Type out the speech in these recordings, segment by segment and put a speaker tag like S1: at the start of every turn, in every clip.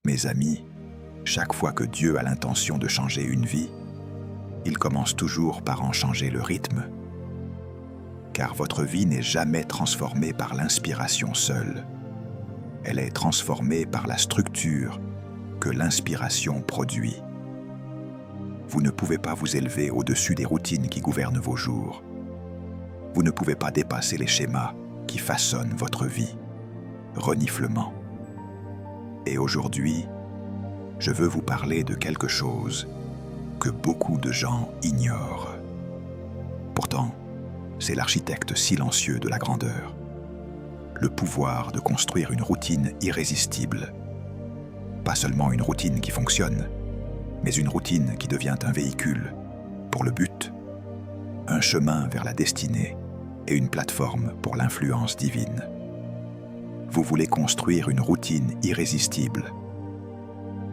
S1: Mes amis, chaque fois que Dieu a l'intention de changer une vie, il commence toujours par en changer le rythme. Car votre vie n'est jamais transformée par l'inspiration seule. Elle est transformée par la structure que l'inspiration produit. Vous ne pouvez pas vous élever au-dessus des routines qui gouvernent vos jours. Vous ne pouvez pas dépasser les schémas qui façonnent votre vie. Reniflement. Et aujourd'hui, je veux vous parler de quelque chose que beaucoup de gens ignorent. Pourtant, c'est l'architecte silencieux de la grandeur. Le pouvoir de construire une routine irrésistible. Pas seulement une routine qui fonctionne, mais une routine qui devient un véhicule pour le but, un chemin vers la destinée et une plateforme pour l'influence divine. Vous voulez construire une routine irrésistible.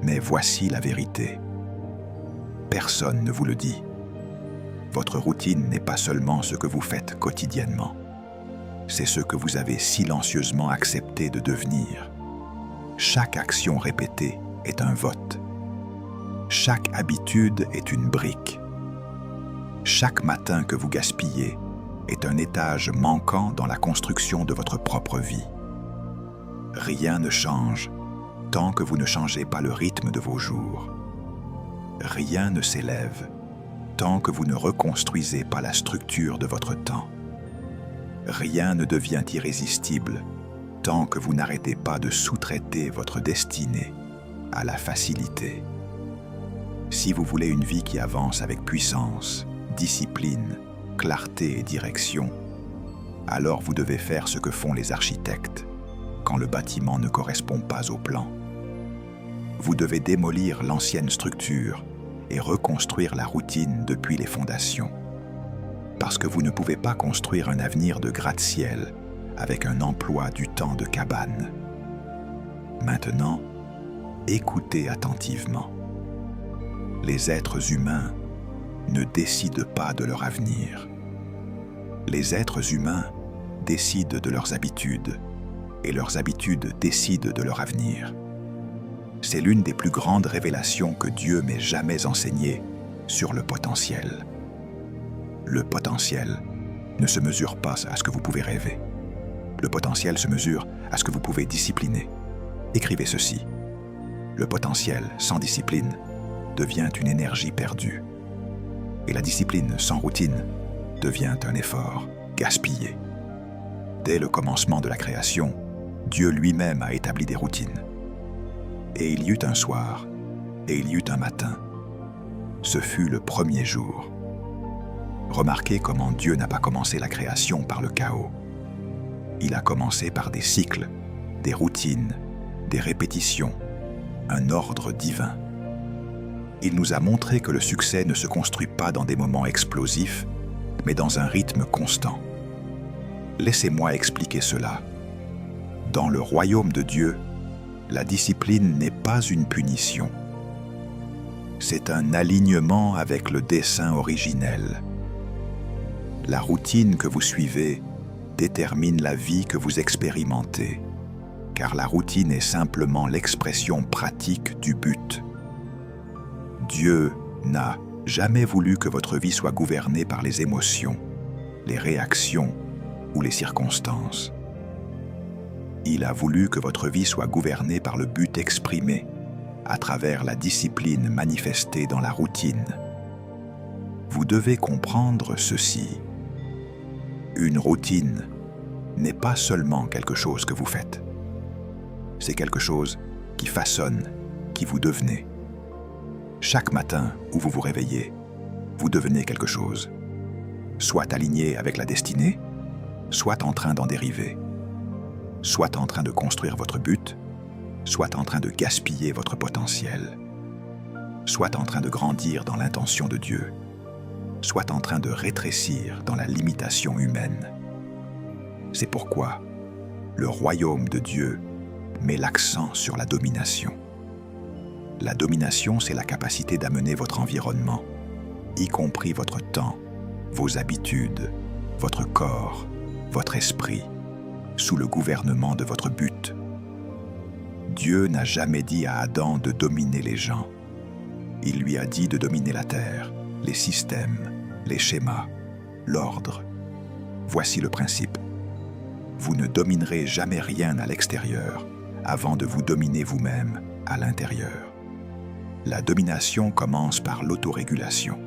S1: Mais voici la vérité. Personne ne vous le dit. Votre routine n'est pas seulement ce que vous faites quotidiennement. C'est ce que vous avez silencieusement accepté de devenir. Chaque action répétée est un vote. Chaque habitude est une brique. Chaque matin que vous gaspillez est un étage manquant dans la construction de votre propre vie. Rien ne change tant que vous ne changez pas le rythme de vos jours. Rien ne s'élève tant que vous ne reconstruisez pas la structure de votre temps. Rien ne devient irrésistible tant que vous n'arrêtez pas de sous-traiter votre destinée à la facilité. Si vous voulez une vie qui avance avec puissance, discipline, clarté et direction, alors vous devez faire ce que font les architectes quand le bâtiment ne correspond pas au plan. Vous devez démolir l'ancienne structure et reconstruire la routine depuis les fondations. Parce que vous ne pouvez pas construire un avenir de gratte-ciel avec un emploi du temps de cabane. Maintenant, écoutez attentivement. Les êtres humains ne décident pas de leur avenir. Les êtres humains décident de leurs habitudes et leurs habitudes décident de leur avenir. C'est l'une des plus grandes révélations que Dieu m'ait jamais enseignées sur le potentiel. Le potentiel ne se mesure pas à ce que vous pouvez rêver. Le potentiel se mesure à ce que vous pouvez discipliner. Écrivez ceci. Le potentiel sans discipline devient une énergie perdue. Et la discipline sans routine devient un effort gaspillé. Dès le commencement de la création, Dieu lui-même a établi des routines. Et il y eut un soir, et il y eut un matin. Ce fut le premier jour. Remarquez comment Dieu n'a pas commencé la création par le chaos. Il a commencé par des cycles, des routines, des répétitions, un ordre divin. Il nous a montré que le succès ne se construit pas dans des moments explosifs, mais dans un rythme constant. Laissez-moi expliquer cela. Dans le royaume de Dieu, la discipline n'est pas une punition. C'est un alignement avec le dessein originel. La routine que vous suivez détermine la vie que vous expérimentez, car la routine est simplement l'expression pratique du but. Dieu n'a jamais voulu que votre vie soit gouvernée par les émotions, les réactions ou les circonstances. Il a voulu que votre vie soit gouvernée par le but exprimé, à travers la discipline manifestée dans la routine. Vous devez comprendre ceci. Une routine n'est pas seulement quelque chose que vous faites. C'est quelque chose qui façonne qui vous devenez. Chaque matin où vous vous réveillez, vous devenez quelque chose, soit aligné avec la destinée, soit en train d'en dériver, soit en train de construire votre but, soit en train de gaspiller votre potentiel, soit en train de grandir dans l'intention de Dieu, soit en train de rétrécir dans la limitation humaine. C'est pourquoi le royaume de Dieu met l'accent sur la domination. La domination, c'est la capacité d'amener votre environnement, y compris votre temps, vos habitudes, votre corps, votre esprit, sous le gouvernement de votre but. Dieu n'a jamais dit à Adam de dominer les gens. Il lui a dit de dominer la terre, les systèmes, les schémas, l'ordre. Voici le principe. Vous ne dominerez jamais rien à l'extérieur avant de vous dominer vous-même à l'intérieur. La domination commence par l'autorégulation.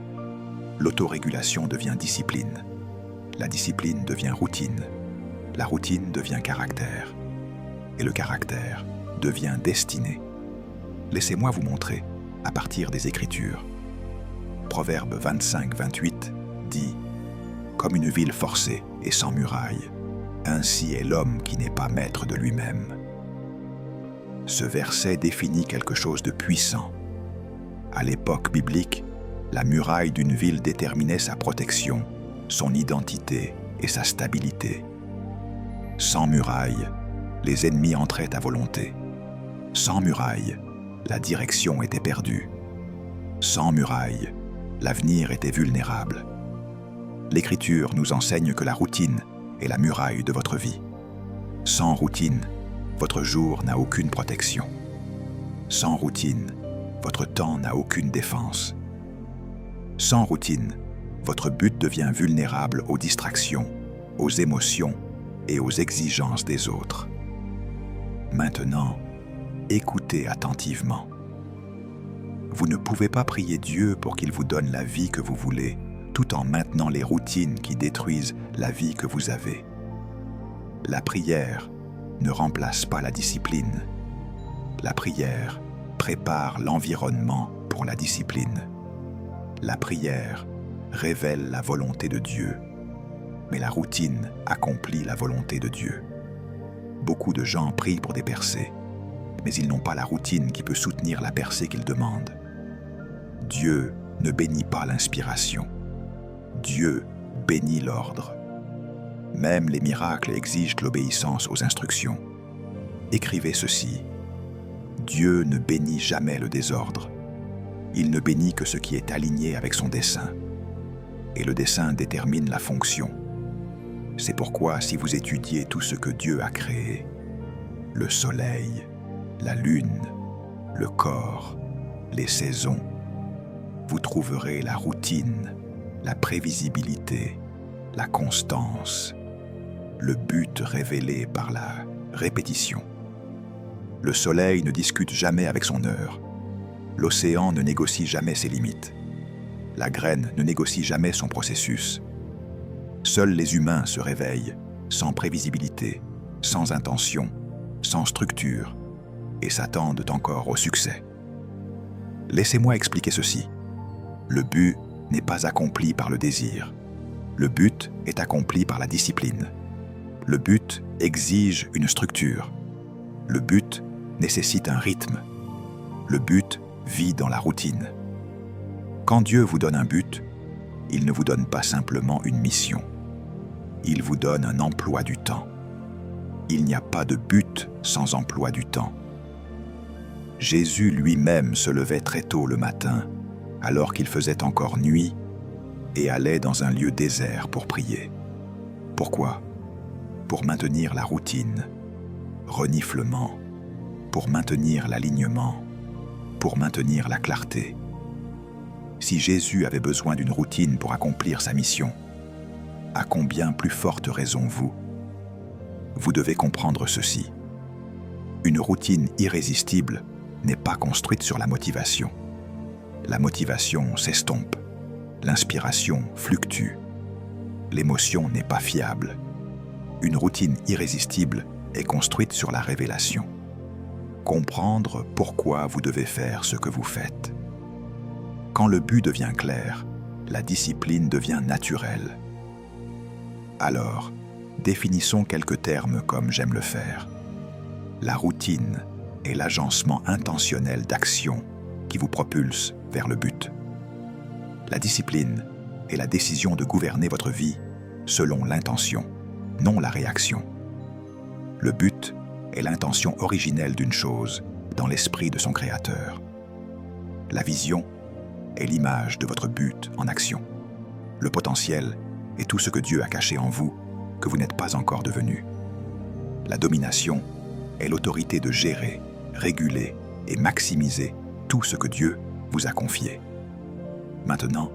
S1: L'autorégulation devient discipline. La discipline devient routine. La routine devient caractère. Et le caractère devient destinée. Laissez-moi vous montrer à partir des Écritures. Proverbe 25-28 dit « Comme une ville forcée et sans muraille, ainsi est l'homme qui n'est pas maître de lui-même. » Ce verset définit quelque chose de puissant. À l'époque biblique, la muraille d'une ville déterminait sa protection, son identité et sa stabilité. Sans muraille, les ennemis entraient à volonté. Sans muraille, la direction était perdue. Sans muraille, l'avenir était vulnérable. L'Écriture nous enseigne que la routine est la muraille de votre vie. Sans routine, votre jour n'a aucune protection. Sans routine, votre temps n'a aucune défense. Sans routine, votre but devient vulnérable aux distractions, aux émotions et aux exigences des autres. Maintenant, écoutez attentivement. Vous ne pouvez pas prier Dieu pour qu'il vous donne la vie que vous voulez, tout en maintenant les routines qui détruisent la vie que vous avez. La prière ne remplace pas la discipline. La prière prépare l'environnement pour la discipline. La prière révèle la volonté de Dieu, mais la routine accomplit la volonté de Dieu. Beaucoup de gens prient pour des percées, mais ils n'ont pas la routine qui peut soutenir la percée qu'ils demandent. Dieu ne bénit pas l'inspiration. Dieu bénit l'ordre. Même les miracles exigent l'obéissance aux instructions. Écrivez ceci. Dieu ne bénit jamais le désordre. Il ne bénit que ce qui est aligné avec son dessein. Et le dessein détermine la fonction. C'est pourquoi si vous étudiez tout ce que Dieu a créé, le soleil, la lune, le corps, les saisons, vous trouverez la routine, la prévisibilité, la constance, le but révélé par la répétition. Le soleil ne discute jamais avec son heure. L'océan ne négocie jamais ses limites. La graine ne négocie jamais son processus. Seuls les humains se réveillent, sans prévisibilité, sans intention, sans structure, et s'attendent encore au succès. Laissez-moi expliquer ceci. Le but n'est pas accompli par le désir. Le but est accompli par la discipline. Le but exige une structure. Le but nécessite un rythme. Le but vit dans la routine. Quand Dieu vous donne un but, il ne vous donne pas simplement une mission. Il vous donne un emploi du temps. Il n'y a pas de but sans emploi du temps. Jésus lui-même se levait très tôt le matin, alors qu'il faisait encore nuit, et allait dans un lieu désert pour prier. Pourquoi ? Pour maintenir la routine, reniflement, pour maintenir l'alignement, pour maintenir la clarté. Si Jésus avait besoin d'une routine pour accomplir sa mission, à combien plus forte raison vous ? Vous devez comprendre ceci. Une routine irrésistible n'est pas construite sur la motivation. La motivation s'estompe, l'inspiration fluctue, l'émotion n'est pas fiable. Une routine irrésistible est construite sur la révélation. Comprendre pourquoi vous devez faire ce que vous faites. Quand le but devient clair, la discipline devient naturelle. Alors, définissons quelques termes comme j'aime le faire. La routine est l'agencement intentionnel d'actions qui vous propulse vers le but. La discipline est la décision de gouverner votre vie selon l'intention, non la réaction. Le but est l'intention originelle d'une chose dans l'esprit de son créateur. La vision est l'image de votre but en action. Le potentiel est tout ce que Dieu a caché en vous, que vous n'êtes pas encore devenu. La domination est l'autorité de gérer, réguler et maximiser tout ce que Dieu vous a confié. Maintenant,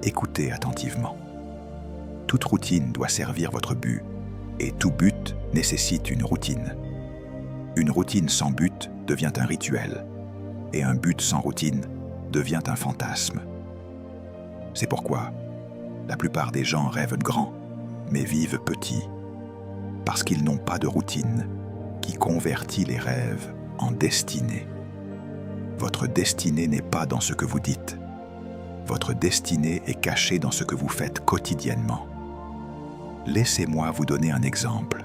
S1: écoutez attentivement. Toute routine doit servir votre but, et tout but nécessite une routine. Une routine sans but devient un rituel, et un but sans routine devient un fantasme. C'est pourquoi la plupart des gens rêvent grand, mais vivent petit, parce qu'ils n'ont pas de routine qui convertit les rêves en destinée. Votre destinée n'est pas dans ce que vous dites. Votre destinée est cachée dans ce que vous faites quotidiennement. Laissez-moi vous donner un exemple.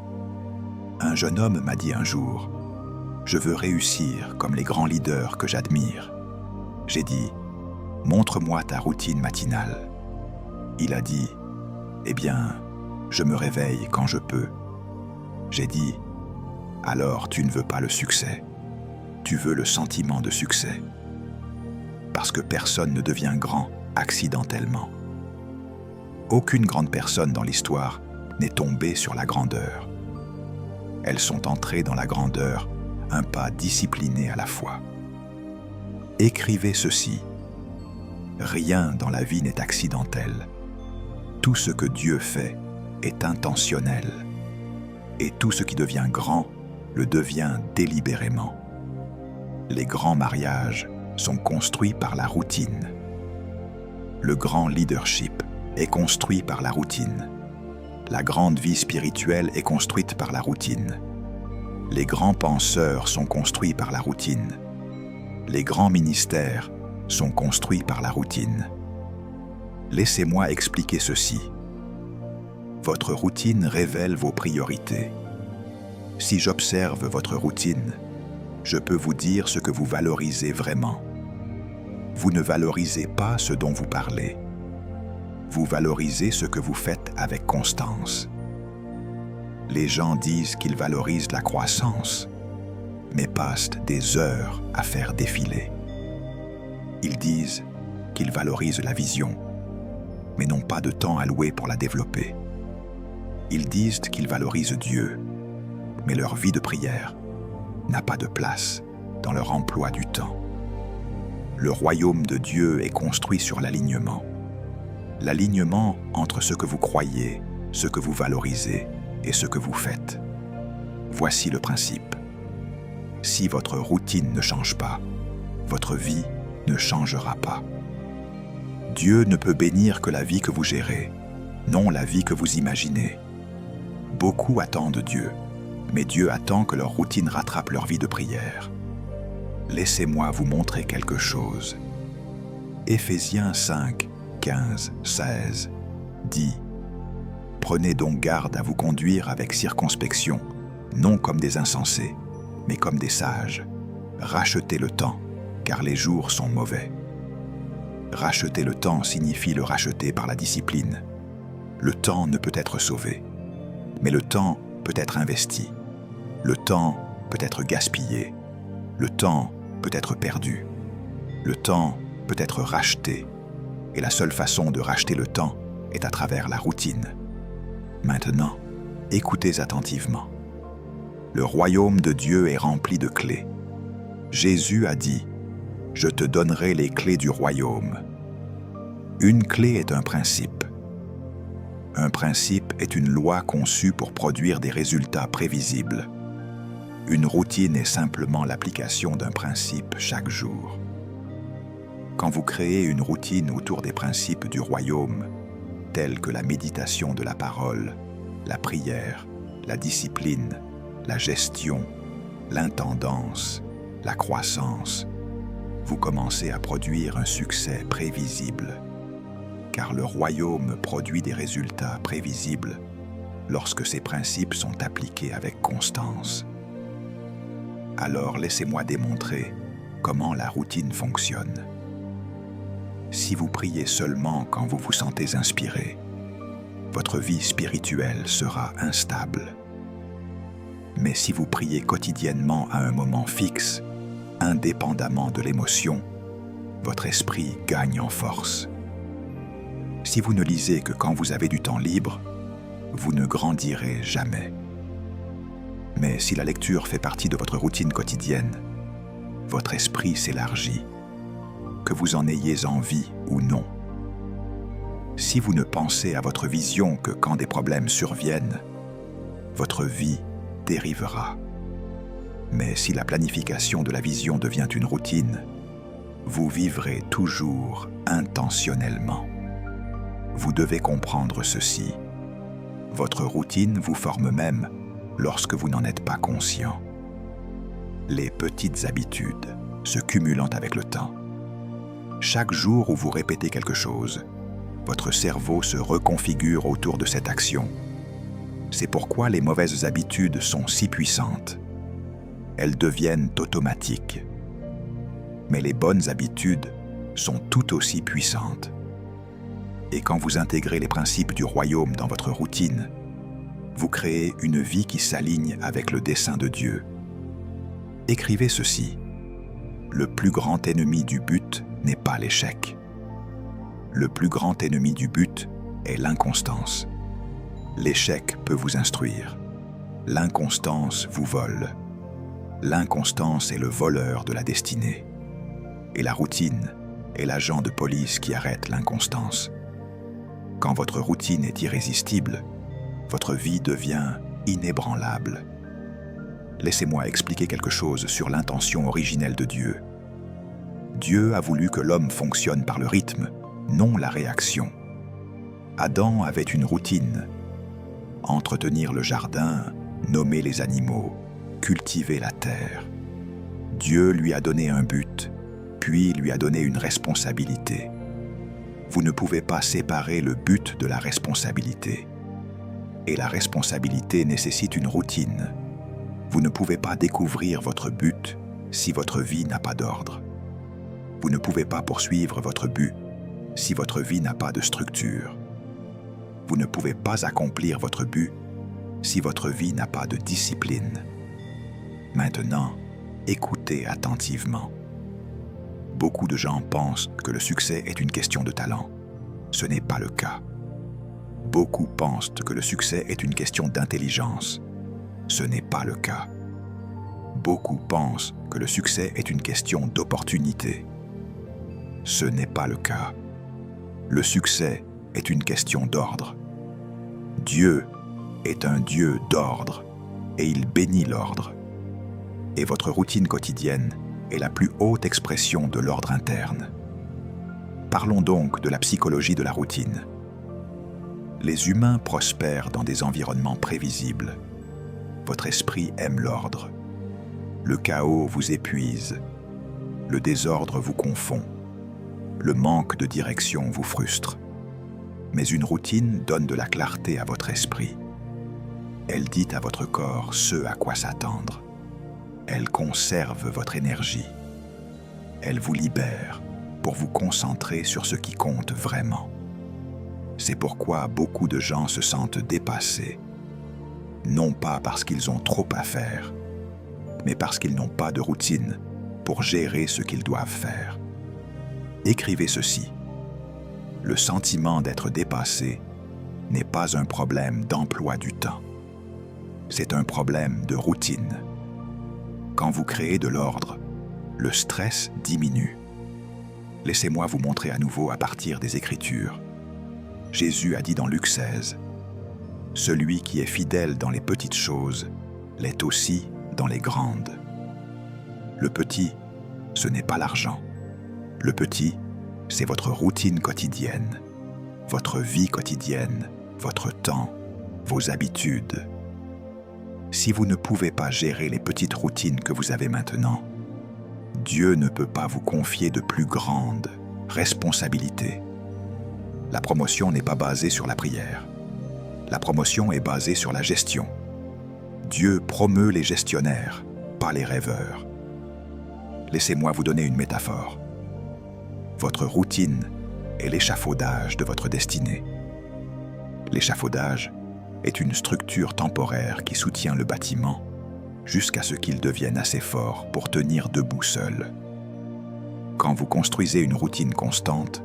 S1: Un jeune homme m'a dit un jour, « Je veux réussir comme les grands leaders que j'admire. » J'ai dit, « Montre-moi ta routine matinale. » Il a dit, « Eh bien, je me réveille quand je peux. » J'ai dit, « Alors tu ne veux pas le succès. Tu veux le sentiment de succès. » Parce que personne ne devient grand accidentellement. Aucune grande personne dans l'histoire n'est tombée sur la grandeur. Elles sont entrées dans la grandeur un pas discipliné à la fois. Écrivez ceci. Rien dans la vie n'est accidentel. Tout ce que Dieu fait est intentionnel. Et tout ce qui devient grand le devient délibérément. Les grands mariages sont construits par la routine. Le grand leadership est construit par la routine. La grande vie spirituelle est construite par la routine. Les grands penseurs sont construits par la routine. Les grands ministères sont construits par la routine. Laissez-moi expliquer ceci. Votre routine révèle vos priorités. Si j'observe votre routine, je peux vous dire ce que vous valorisez vraiment. Vous ne valorisez pas ce dont vous parlez. Vous valorisez ce que vous faites avec constance. Les gens disent qu'ils valorisent la croissance, mais passent des heures à faire défiler. Ils disent qu'ils valorisent la vision, mais n'ont pas de temps alloué pour la développer. Ils disent qu'ils valorisent Dieu, mais leur vie de prière n'a pas de place dans leur emploi du temps. Le royaume de Dieu est construit sur l'alignement. L'alignement entre ce que vous croyez, ce que vous valorisez et ce que vous faites. Voici le principe. Si votre routine ne change pas, votre vie ne changera pas. Dieu ne peut bénir que la vie que vous gérez, non la vie que vous imaginez. Beaucoup attendent Dieu, mais Dieu attend que leur routine rattrape leur vie de prière. Laissez-moi vous montrer quelque chose. Éphésiens 5, 15, 16 dit « Prenez donc garde à vous conduire avec circonspection, non comme des insensés, mais comme des sages. Rachetez le temps, car les jours sont mauvais. » Racheter le temps signifie le racheter par la discipline. Le temps ne peut être sauvé, mais le temps peut être investi. Le temps peut être gaspillé. Le temps peut être perdu. Le temps peut être racheté. Et la seule façon de racheter le temps est à travers la routine. Maintenant, écoutez attentivement. Le royaume de Dieu est rempli de clés. Jésus a dit « Je te donnerai les clés du royaume ». Une clé est un principe. Un principe est une loi conçue pour produire des résultats prévisibles. Une routine est simplement l'application d'un principe chaque jour. Quand vous créez une routine autour des principes du royaume, tels que la méditation de la parole, la prière, la discipline, la gestion, l'intendance, la croissance, vous commencez à produire un succès prévisible. Car le royaume produit des résultats prévisibles lorsque ces principes sont appliqués avec constance. Alors laissez-moi démontrer comment la routine fonctionne. Si vous priez seulement quand vous vous sentez inspiré, votre vie spirituelle sera instable. Mais si vous priez quotidiennement à un moment fixe, indépendamment de l'émotion, votre esprit gagne en force. Si vous ne lisez que quand vous avez du temps libre, vous ne grandirez jamais. Mais si la lecture fait partie de votre routine quotidienne, votre esprit s'élargit, que vous en ayez envie ou non. Si vous ne pensez à votre vision que quand des problèmes surviennent, votre vie dérivera. Mais si la planification de la vision devient une routine, vous vivrez toujours intentionnellement. Vous devez comprendre ceci. Votre routine vous forme même lorsque vous n'en êtes pas conscient. Les petites habitudes se cumulant avec le temps. Chaque jour où vous répétez quelque chose, votre cerveau se reconfigure autour de cette action. C'est pourquoi les mauvaises habitudes sont si puissantes. Elles deviennent automatiques. Mais les bonnes habitudes sont tout aussi puissantes. Et quand vous intégrez les principes du royaume dans votre routine, vous créez une vie qui s'aligne avec le dessein de Dieu. Écrivez ceci. Le plus grand ennemi du but n'est pas l'échec. Le plus grand ennemi du but est l'inconstance. L'échec peut vous instruire. L'inconstance vous vole. L'inconstance est le voleur de la destinée. Et la routine est l'agent de police qui arrête l'inconstance. Quand votre routine est irrésistible, votre vie devient inébranlable. Laissez-moi expliquer quelque chose sur l'intention originelle de Dieu. Dieu a voulu que l'homme fonctionne par le rythme, non la réaction. Adam avait une routine. Entretenir le jardin, nommer les animaux, cultiver la terre. Dieu lui a donné un but, puis lui a donné une responsabilité. Vous ne pouvez pas séparer le but de la responsabilité. Et la responsabilité nécessite une routine. Vous ne pouvez pas découvrir votre but si votre vie n'a pas d'ordre. Vous ne pouvez pas poursuivre votre but si votre vie n'a pas de structure. Vous ne pouvez pas accomplir votre but si votre vie n'a pas de discipline. Maintenant, écoutez attentivement. Beaucoup de gens pensent que le succès est une question de talent. Ce n'est pas le cas. Beaucoup pensent que le succès est une question d'intelligence. Ce n'est pas le cas. Beaucoup pensent que le succès est une question d'opportunité. Ce n'est pas le cas. Le succès est une question d'ordre. Dieu est un Dieu d'ordre et il bénit l'ordre. Et votre routine quotidienne est la plus haute expression de l'ordre interne. Parlons donc de la psychologie de la routine. Les humains prospèrent dans des environnements prévisibles. Votre esprit aime l'ordre. Le chaos vous épuise. Le désordre vous confond. Le manque de direction vous frustre. Mais une routine donne de la clarté à votre esprit. Elle dit à votre corps ce à quoi s'attendre. Elle conserve votre énergie. Elle vous libère pour vous concentrer sur ce qui compte vraiment. C'est pourquoi beaucoup de gens se sentent dépassés, non pas parce qu'ils ont trop à faire, mais parce qu'ils n'ont pas de routine pour gérer ce qu'ils doivent faire. Écrivez ceci. Le sentiment d'être dépassé n'est pas un problème d'emploi du temps. C'est un problème de routine. Quand vous créez de l'ordre, le stress diminue. Laissez-moi vous montrer à nouveau à partir des Écritures. Jésus a dit dans Luc 16, « Celui qui est fidèle dans les petites choses l'est aussi dans les grandes. » Le petit, ce n'est pas l'argent. Le petit, c'est votre routine quotidienne, votre vie quotidienne, votre temps, vos habitudes. Si vous ne pouvez pas gérer les petites routines que vous avez maintenant, Dieu ne peut pas vous confier de plus grandes responsabilités. La promotion n'est pas basée sur la prière. La promotion est basée sur la gestion. Dieu promeut les gestionnaires, pas les rêveurs. Laissez-moi vous donner une métaphore. Votre routine est l'échafaudage de votre destinée. L'échafaudage est une structure temporaire qui soutient le bâtiment jusqu'à ce qu'il devienne assez fort pour tenir debout seul. Quand vous construisez une routine constante,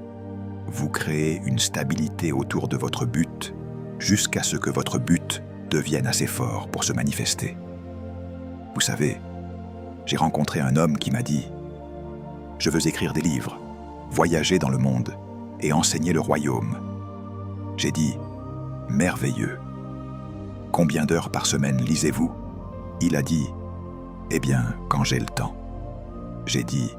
S1: vous créez une stabilité autour de votre but jusqu'à ce que votre but devienne assez fort pour se manifester. Vous savez, j'ai rencontré un homme qui m'a dit Je veux écrire des livres, voyager dans le monde et enseigner le royaume. J'ai dit, merveilleux. Combien d'heures par semaine lisez-vous? Il a dit, eh bien, quand j'ai le temps. J'ai dit,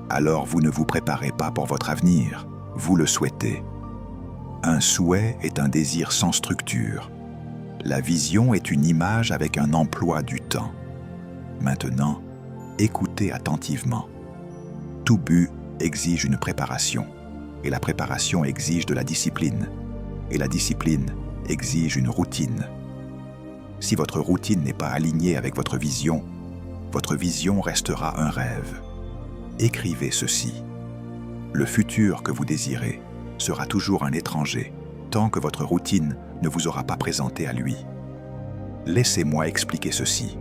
S1: alors vous ne vous préparez pas pour votre avenir, vous le souhaitez. Un souhait est un désir sans structure. La vision est une image avec un emploi du temps. Maintenant, écoutez attentivement. Tout but exige une préparation, et la préparation exige de la discipline, et la discipline exige une routine. Si votre routine n'est pas alignée avec votre vision restera un rêve. Écrivez ceci. Le futur que vous désirez sera toujours un étranger, tant que votre routine ne vous aura pas présenté à lui. Laissez-moi expliquer ceci.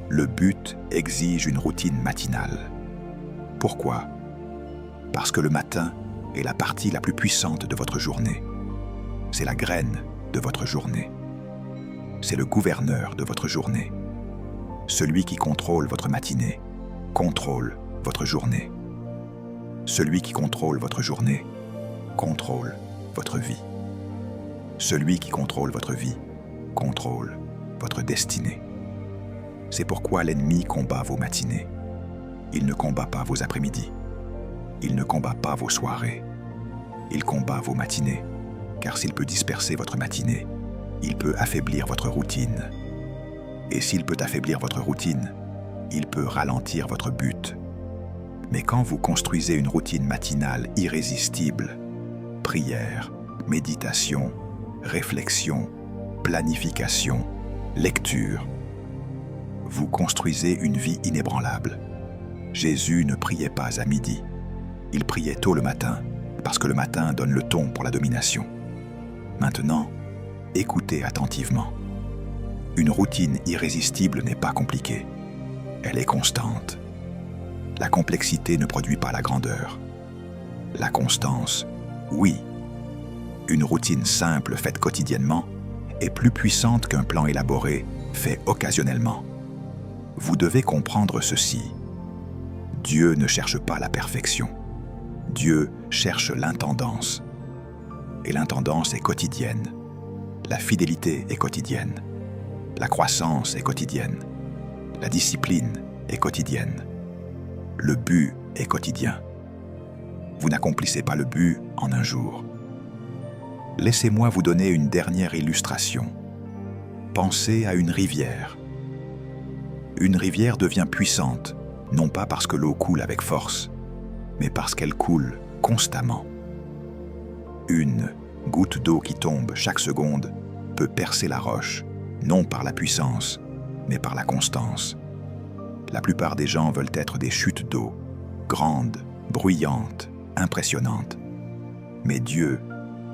S1: Le but exige une routine matinale. Pourquoi? Parce que le matin est la partie la plus puissante de votre journée. C'est la graine de votre journée. C'est le gouverneur de votre journée. Celui qui contrôle votre matinée contrôle votre journée. Celui qui contrôle votre journée contrôle votre vie. Celui qui contrôle votre vie contrôle votre destinée. C'est pourquoi l'ennemi combat vos matinées. Il ne combat pas vos après-midi. Il ne combat pas vos soirées. Il combat vos matinées, car s'il peut disperser votre matinée, il peut affaiblir votre routine. Et s'il peut affaiblir votre routine, il peut ralentir votre but. Mais quand vous construisez une routine matinale irrésistible, prière, méditation, réflexion, planification, lecture, vous construisez une vie inébranlable. Jésus ne priait pas à midi. Il priait tôt le matin, parce que le matin donne le ton pour la domination. Maintenant, écoutez attentivement. Une routine irrésistible n'est pas compliquée. Elle est constante. La complexité ne produit pas la grandeur. La constance, oui. Une routine simple faite quotidiennement est plus puissante qu'un plan élaboré fait occasionnellement. Vous devez comprendre ceci. Dieu ne cherche pas la perfection. Dieu cherche l'intendance. Et l'intendance est quotidienne. La fidélité est quotidienne. La croissance est quotidienne. La discipline est quotidienne. Le but est quotidien. Vous n'accomplissez pas le but en un jour. Laissez-moi vous donner une dernière illustration. Pensez à une rivière. Une rivière devient puissante, non pas parce que l'eau coule avec force, mais parce qu'elle coule constamment. Une goutte d'eau qui tombe chaque seconde peut percer la roche, non par la puissance, mais par la constance. La plupart des gens veulent être des chutes d'eau, grandes, bruyantes, impressionnantes. Mais Dieu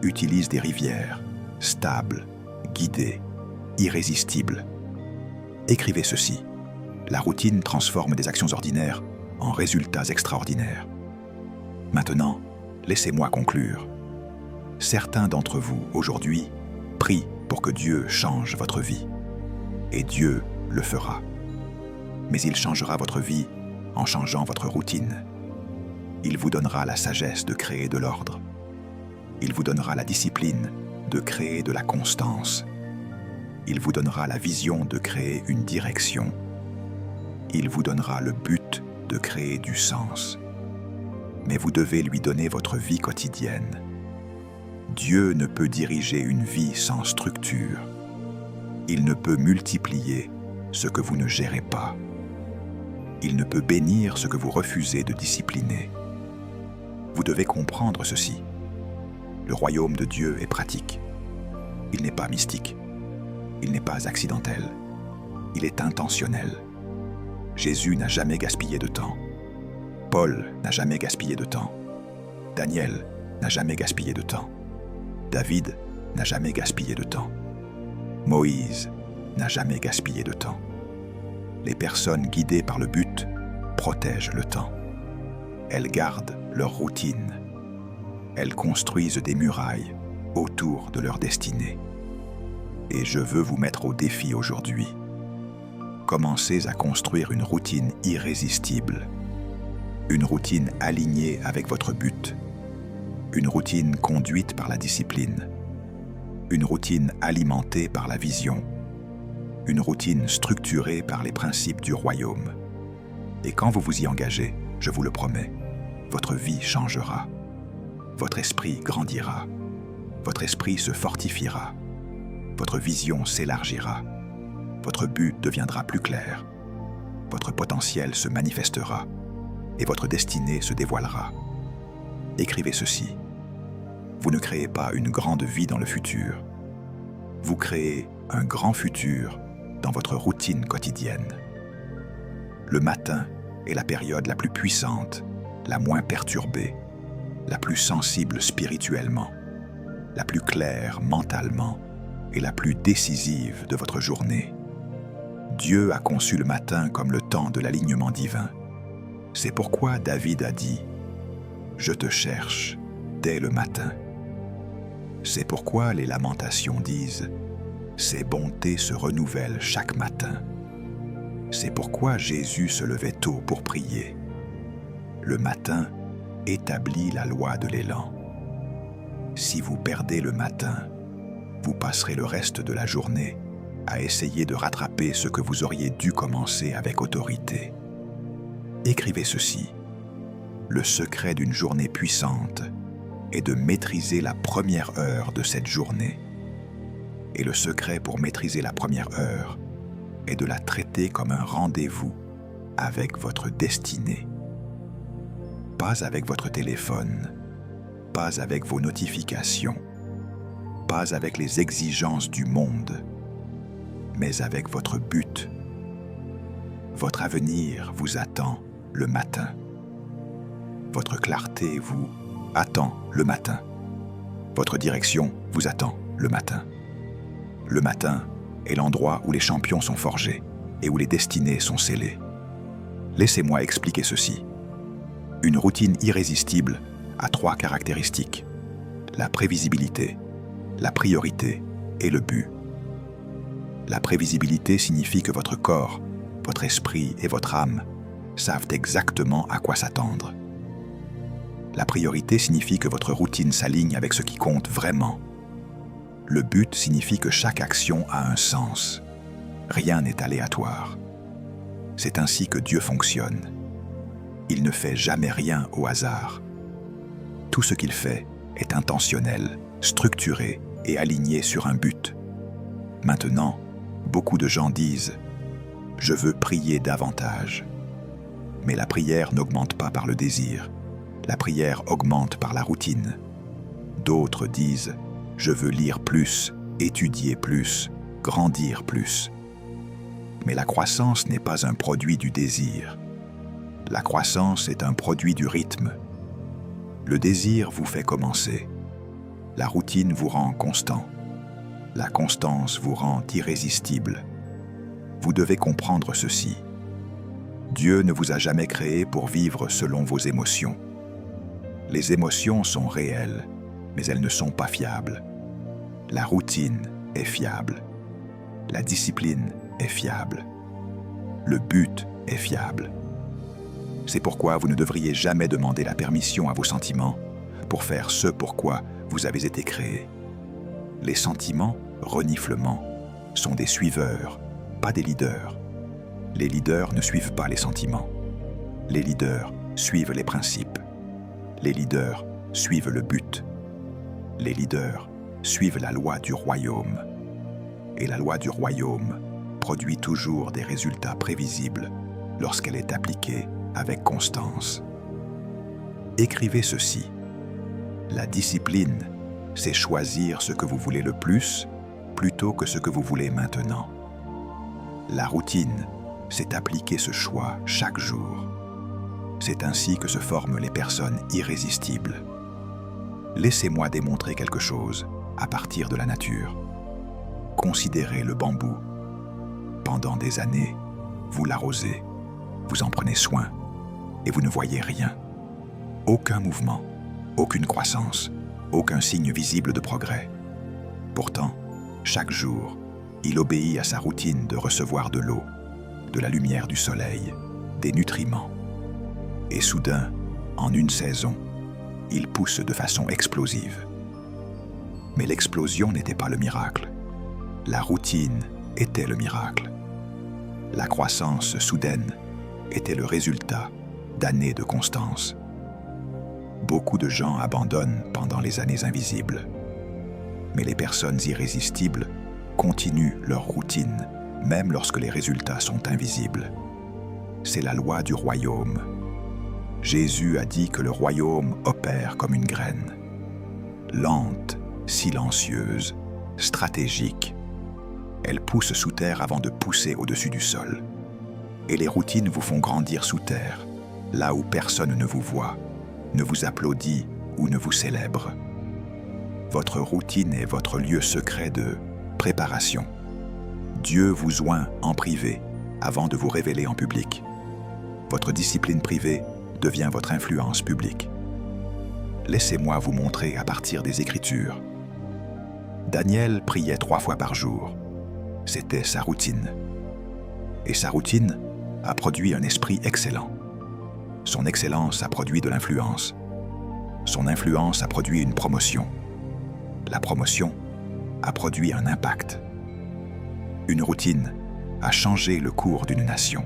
S1: utilise des rivières, stables, guidées, irrésistibles. Écrivez ceci. La routine transforme des actions ordinaires en résultats extraordinaires. Maintenant, laissez-moi conclure. Certains d'entre vous, aujourd'hui, prient pour que Dieu change votre vie. Et Dieu le fera. Mais il changera votre vie en changeant votre routine. Il vous donnera la sagesse de créer de l'ordre. Il vous donnera la discipline de créer de la constance. Il vous donnera la vision de créer une direction. Il vous donnera le but de créer du sens. Mais vous devez lui donner votre vie quotidienne. Dieu ne peut diriger une vie sans structure. Il ne peut multiplier ce que vous ne gérez pas. Il ne peut bénir ce que vous refusez de discipliner. Vous devez comprendre ceci. Le royaume de Dieu est pratique. Il n'est pas mystique. Il n'est pas accidentel. Il est intentionnel. Jésus n'a jamais gaspillé de temps. Paul n'a jamais gaspillé de temps. Daniel n'a jamais gaspillé de temps. David n'a jamais gaspillé de temps. Moïse n'a jamais gaspillé de temps. Les personnes guidées par le but protègent le temps. Elles gardent leur routine. Elles construisent des murailles autour de leur destinée. Et je veux vous mettre au défi aujourd'hui. Commencez à construire une routine irrésistible. Une routine alignée avec votre but. Une routine conduite par la discipline. Une routine alimentée par la vision. Une routine structurée par les principes du royaume. Et quand vous vous y engagez, je vous le promets, votre vie changera. Votre esprit grandira. Votre esprit se fortifiera. Votre vision s'élargira. Votre but deviendra plus clair. Votre potentiel se manifestera et votre destinée se dévoilera. Écrivez ceci. Vous ne créez pas une grande vie dans le futur. Vous créez un grand futur dans votre routine quotidienne. Le matin est la période la plus puissante, la moins perturbée, la plus sensible spirituellement, la plus claire mentalement et la plus décisive de votre journée. Dieu a conçu le matin comme le temps de l'alignement divin. C'est pourquoi David a dit « Je te cherche dès le matin ». C'est pourquoi les lamentations disent « Ses bontés se renouvellent chaque matin ». C'est pourquoi Jésus se levait tôt pour prier. Le matin établit la loi de l'élan. Si vous perdez le matin, vous passerez le reste de la journée à essayer de rattraper ce que vous auriez dû commencer avec autorité. Écrivez ceci. Le secret d'une journée puissante est de maîtriser la première heure de cette journée. Et le secret pour maîtriser la première heure est de la traiter comme un rendez-vous avec votre destinée. Pas avec votre téléphone, pas avec vos notifications, pas avec les exigences du monde, mais avec votre but. Votre avenir vous attend le matin. Votre clarté vous attend le matin. Votre direction vous attend le matin. Le matin est l'endroit où les champions sont forgés et où les destinées sont scellées. Laissez-moi expliquer ceci. Une routine irrésistible a 3 caractéristiques: la prévisibilité, la priorité et le but. La prévisibilité signifie que votre corps, votre esprit et votre âme savent exactement à quoi s'attendre. La priorité signifie que votre routine s'aligne avec ce qui compte vraiment. Le but signifie que chaque action a un sens. Rien n'est aléatoire. C'est ainsi que Dieu fonctionne. Il ne fait jamais rien au hasard. Tout ce qu'il fait est intentionnel, structuré et aligné sur un but. Maintenant, beaucoup de gens disent « Je veux prier davantage ». Mais la prière n'augmente pas par le désir. La prière augmente par la routine. D'autres disent « Je veux lire plus, étudier plus, grandir plus ». Mais la croissance n'est pas un produit du désir. La croissance est un produit du rythme. Le désir vous fait commencer. La routine vous rend constant. La constance vous rend irrésistible. Vous devez comprendre ceci. Dieu ne vous a jamais créé pour vivre selon vos émotions. Les émotions sont réelles, mais elles ne sont pas fiables. La routine est fiable. La discipline est fiable. Le but est fiable. C'est pourquoi vous ne devriez jamais demander la permission à vos sentiments pour faire ce pourquoi vous avez été créé. Les sentiments, reniflements, sont des suiveurs, pas des leaders. Les leaders ne suivent pas les sentiments. Les leaders suivent les principes. Les leaders suivent le but. Les leaders suivent la loi du royaume. Et la loi du royaume produit toujours des résultats prévisibles lorsqu'elle est appliquée avec constance. Écrivez ceci. La discipline, c'est choisir ce que vous voulez le plus plutôt que ce que vous voulez maintenant. La routine, c'est appliquer ce choix chaque jour. C'est ainsi que se forment les personnes irrésistibles. Laissez-moi démontrer quelque chose à partir de la nature. Considérez le bambou. Pendant des années, vous l'arrosez, vous en prenez soin, et vous ne voyez rien. Aucun mouvement, aucune croissance, aucun signe visible de progrès. Pourtant, chaque jour, il obéit à sa routine de recevoir de l'eau, de la lumière du soleil, des nutriments. Et soudain, en une saison, il pousse de façon explosive. Mais l'explosion n'était pas le miracle. La routine était le miracle. La croissance soudaine était le résultat d'années de constance. Beaucoup de gens abandonnent pendant les années invisibles. Mais les personnes irrésistibles continuent leur routine, même lorsque les résultats sont invisibles. C'est la loi du royaume. Jésus a dit que le royaume opère comme une graine. Lente, silencieuse, stratégique. Elle pousse sous terre avant de pousser au-dessus du sol. Et les routines vous font grandir sous terre, là où personne ne vous voit, ne vous applaudit ou ne vous célèbre. Votre routine est votre lieu secret de préparation. Dieu vous oint en privé avant de vous révéler en public. Votre discipline privée devient votre influence publique. Laissez-moi vous montrer à partir des Écritures. Daniel priait 3 fois par jour. C'était sa routine. Et sa routine a produit un esprit excellent. Son excellence a produit de l'influence. Son influence a produit une promotion. La promotion a produit un impact. Une routine a changé le cours d'une nation.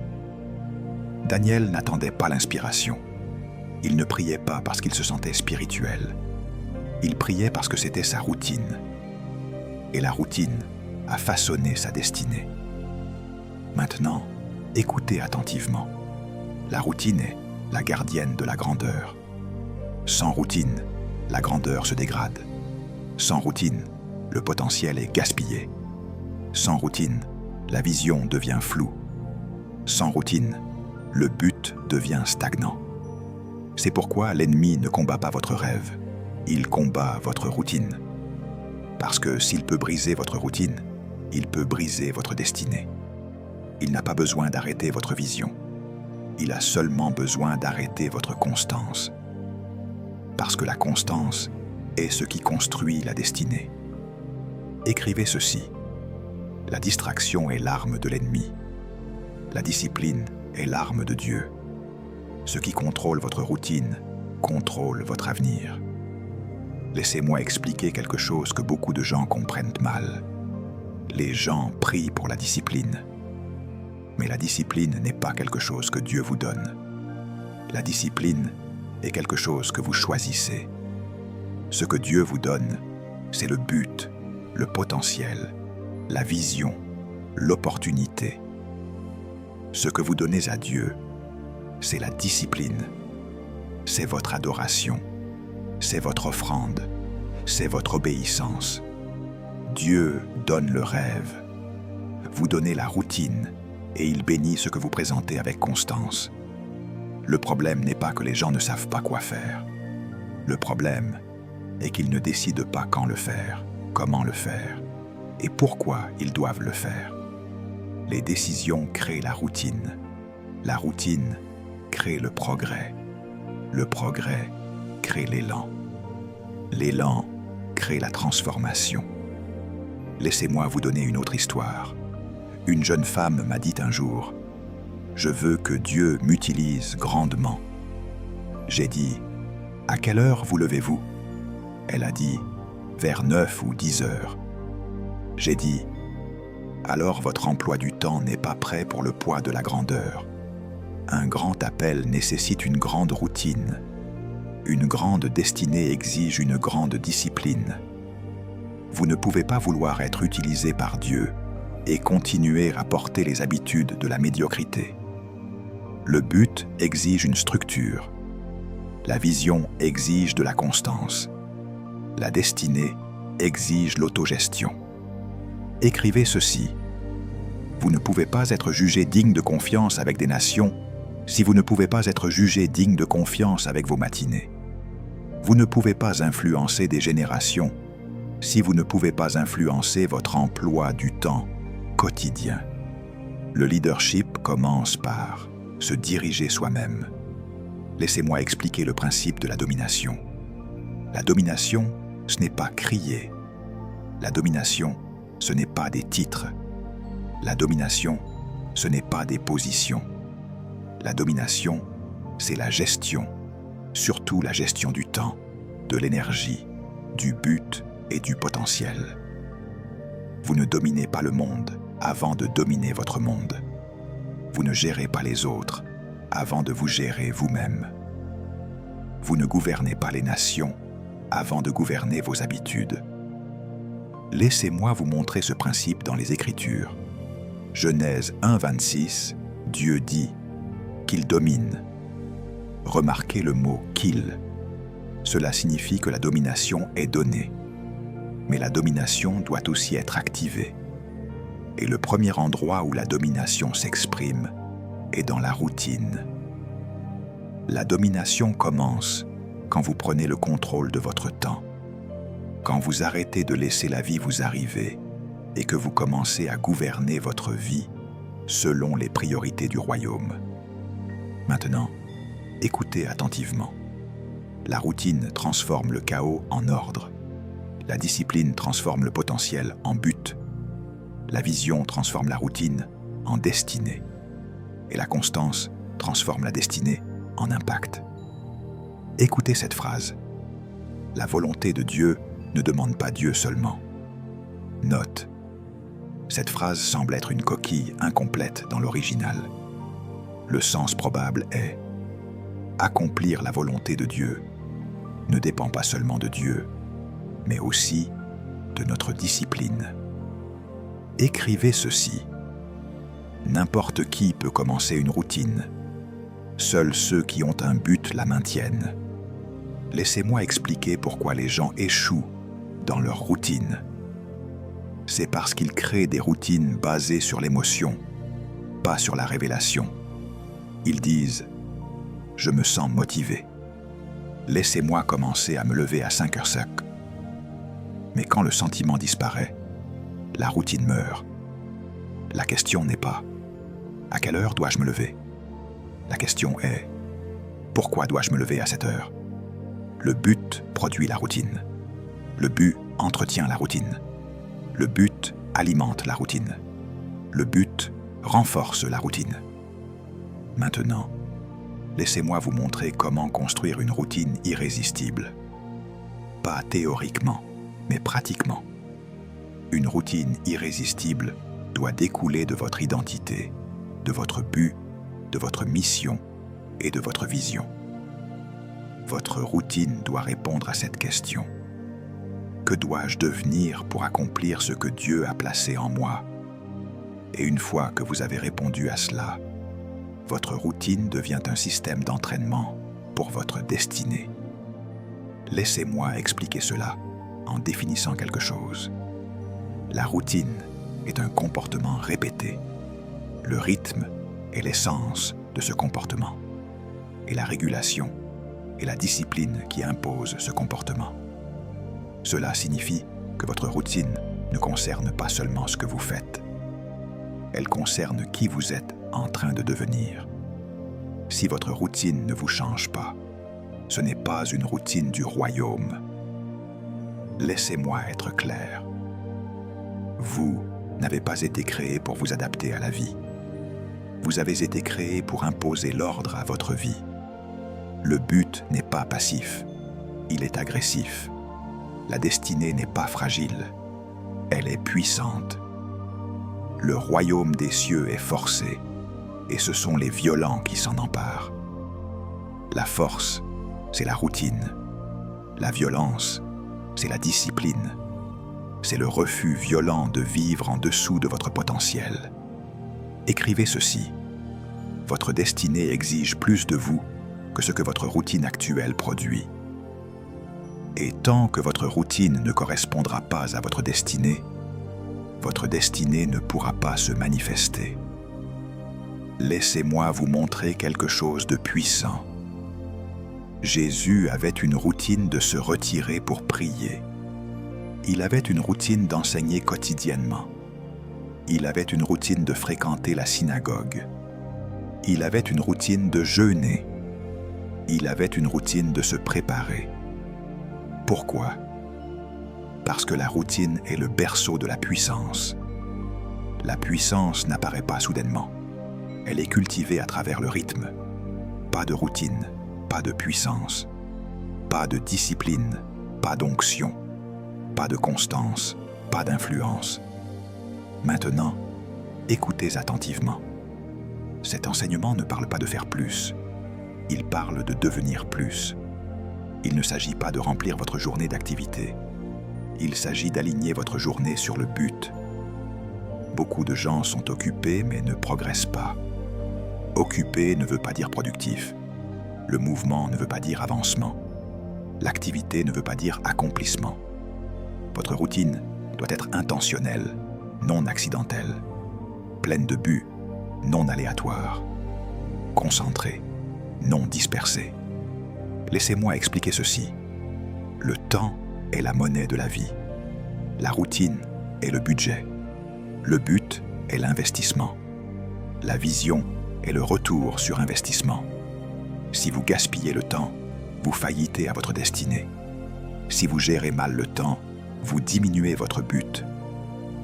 S1: Daniel n'attendait pas l'inspiration. Il ne priait pas parce qu'il se sentait spirituel. Il priait parce que c'était sa routine. Et la routine a façonné sa destinée. Maintenant, écoutez attentivement. La routine est la gardienne de la grandeur. Sans routine, la grandeur se dégrade. Sans routine, le potentiel est gaspillé. Sans routine, la vision devient floue. Sans routine, le but devient stagnant. C'est pourquoi l'ennemi ne combat pas votre rêve, il combat votre routine. Parce que s'il peut briser votre routine, il peut briser votre destinée. Il n'a pas besoin d'arrêter votre vision. Il a seulement besoin d'arrêter votre constance. Parce que la constance est ce qui construit la destinée. Écrivez ceci. La distraction est l'arme de l'ennemi. La discipline est l'arme de Dieu. Ce qui contrôle votre routine contrôle votre avenir. Laissez-moi expliquer quelque chose que beaucoup de gens comprennent mal. Les gens prient pour la discipline. Mais la discipline n'est pas quelque chose que Dieu vous donne. La discipline est quelque chose que vous choisissez. Ce que Dieu vous donne, c'est le but, le potentiel, la vision, l'opportunité. Ce que vous donnez à Dieu, c'est la discipline. C'est votre adoration. C'est votre offrande. C'est votre obéissance. Dieu donne le rêve. Vous donnez la routine et il bénit ce que vous présentez avec constance. Le problème n'est pas que les gens ne savent pas quoi faire. Le problème est qu'ils ne décident pas quand le faire, comment le faire et pourquoi ils doivent le faire. Les décisions créent la routine. La routine crée le progrès. Le progrès crée l'élan. L'élan crée la transformation. Laissez-moi vous donner une autre histoire. Une jeune femme m'a dit un jour « Je veux que Dieu m'utilise grandement ». J'ai dit « À quelle heure vous levez-vous » Elle a dit « Vers 9 ou 10 heures ». J'ai dit « Alors votre emploi du temps n'est pas prêt pour le poids de la grandeur. Un grand appel nécessite une grande routine. Une grande destinée exige une grande discipline. Vous ne pouvez pas vouloir être utilisé par Dieu et continuer à porter les habitudes de la médiocrité. Le but exige une structure. La vision exige de la constance. La destinée exige l'autogestion. Écrivez ceci. Vous ne pouvez pas être jugé digne de confiance avec des nations si vous ne pouvez pas être jugé digne de confiance avec vos matinées. Vous ne pouvez pas influencer des générations si vous ne pouvez pas influencer votre emploi du temps quotidien. Le leadership commence par se diriger soi-même. Laissez-moi expliquer le principe de la domination. La domination, ce n'est pas crier. La domination, ce n'est pas des titres. La domination, ce n'est pas des positions. La domination, c'est la gestion, surtout la gestion du temps, de l'énergie, du but et du potentiel. Vous ne dominez pas le monde avant de dominer votre monde. Vous ne gérez pas les autres avant de vous gérer vous-même. Vous ne gouvernez pas les nations avant de gouverner vos habitudes. Laissez-moi vous montrer ce principe dans les Écritures. Genèse 1:26, Dieu dit qu'il domine. Remarquez le mot « qu'il ». Cela signifie que la domination est donnée. Mais la domination doit aussi être activée. Et le premier endroit où la domination s'exprime est dans la routine. La domination commence quand vous prenez le contrôle de votre temps, quand vous arrêtez de laisser la vie vous arriver et que vous commencez à gouverner votre vie selon les priorités du royaume. Maintenant, écoutez attentivement. La routine transforme le chaos en ordre. La discipline transforme le potentiel en but. La vision transforme la routine en destinée. Et la constance transforme la destinée en impact. Écoutez cette phrase. La volonté de Dieu ne demande pas Dieu seulement. Note. Cette phrase semble être une coquille incomplète dans l'original. Le sens probable est « Accomplir la volonté de Dieu ne dépend pas seulement de Dieu, mais aussi de notre discipline. » Écrivez ceci. N'importe qui peut commencer une routine. Seuls ceux qui ont un but la maintiennent. Laissez-moi expliquer pourquoi les gens échouent dans leur routine. C'est parce qu'ils créent des routines basées sur l'émotion, pas sur la révélation. Ils disent « Je me sens motivé. Laissez-moi commencer à me lever à 5h05. » Mais quand le sentiment disparaît, la routine meurt. La question n'est pas « À quelle heure dois-je me lever ?» La question est « Pourquoi dois-je me lever à cette heure ?» Le but produit la routine. Le but entretient la routine. Le but alimente la routine. Le but renforce la routine. Maintenant, laissez-moi vous montrer comment construire une routine irrésistible. Pas théoriquement, mais pratiquement. Une routine irrésistible doit découler de votre identité, de votre but, de votre mission et de votre vision. Votre routine doit répondre à cette question. Que dois-je devenir pour accomplir ce que Dieu a placé en moi? Et une fois que vous avez répondu à cela, votre routine devient un système d'entraînement pour votre destinée. Laissez-moi expliquer cela en définissant quelque chose. La routine est un comportement répété. Le rythme est l'essence de ce comportement. Et la régulation est la discipline qui impose ce comportement. Cela signifie que votre routine ne concerne pas seulement ce que vous faites. Elle concerne qui vous êtes en train de devenir. Si votre routine ne vous change pas, ce n'est pas une routine du royaume. Laissez-moi être clair. Vous n'avez pas été créé pour vous adapter à la vie. Vous avez été créé pour imposer l'ordre à votre vie. Le but n'est pas passif, il est agressif. La destinée n'est pas fragile, elle est puissante. Le royaume des cieux est forcé, et ce sont les violents qui s'en emparent. La force, c'est la routine. La violence, c'est la discipline. C'est le refus violent de vivre en dessous de votre potentiel. Écrivez ceci. Votre destinée exige plus de vous que ce que votre routine actuelle produit. Et tant que votre routine ne correspondra pas à votre destinée ne pourra pas se manifester. Laissez-moi vous montrer quelque chose de puissant. Jésus avait une routine de se retirer pour prier. Il avait une routine d'enseigner quotidiennement. Il avait une routine de fréquenter la synagogue. Il avait une routine de jeûner. Il avait une routine de se préparer. Pourquoi? Parce que la routine est le berceau de la puissance. La puissance n'apparaît pas soudainement. Elle est cultivée à travers le rythme. Pas de routine, pas de puissance, pas de discipline, pas d'onction, pas de constance, pas d'influence. Maintenant, écoutez attentivement. Cet enseignement ne parle pas de faire plus, il parle de devenir plus. Il ne s'agit pas de remplir votre journée d'activités, il s'agit d'aligner votre journée sur le but. Beaucoup de gens sont occupés mais ne progressent pas. Occupé ne veut pas dire productif. Le mouvement ne veut pas dire avancement. L'activité ne veut pas dire accomplissement. Votre routine doit être intentionnelle, non accidentelle, pleine de buts, non aléatoires, concentrée, non dispersée. Laissez-moi expliquer ceci. Le temps est la monnaie de la vie. La routine est le budget. Le but est l'investissement. La vision est le retour sur investissement. Si vous gaspillez le temps, vous faillitez à votre destinée. Si vous gérez mal le temps, vous diminuez votre but.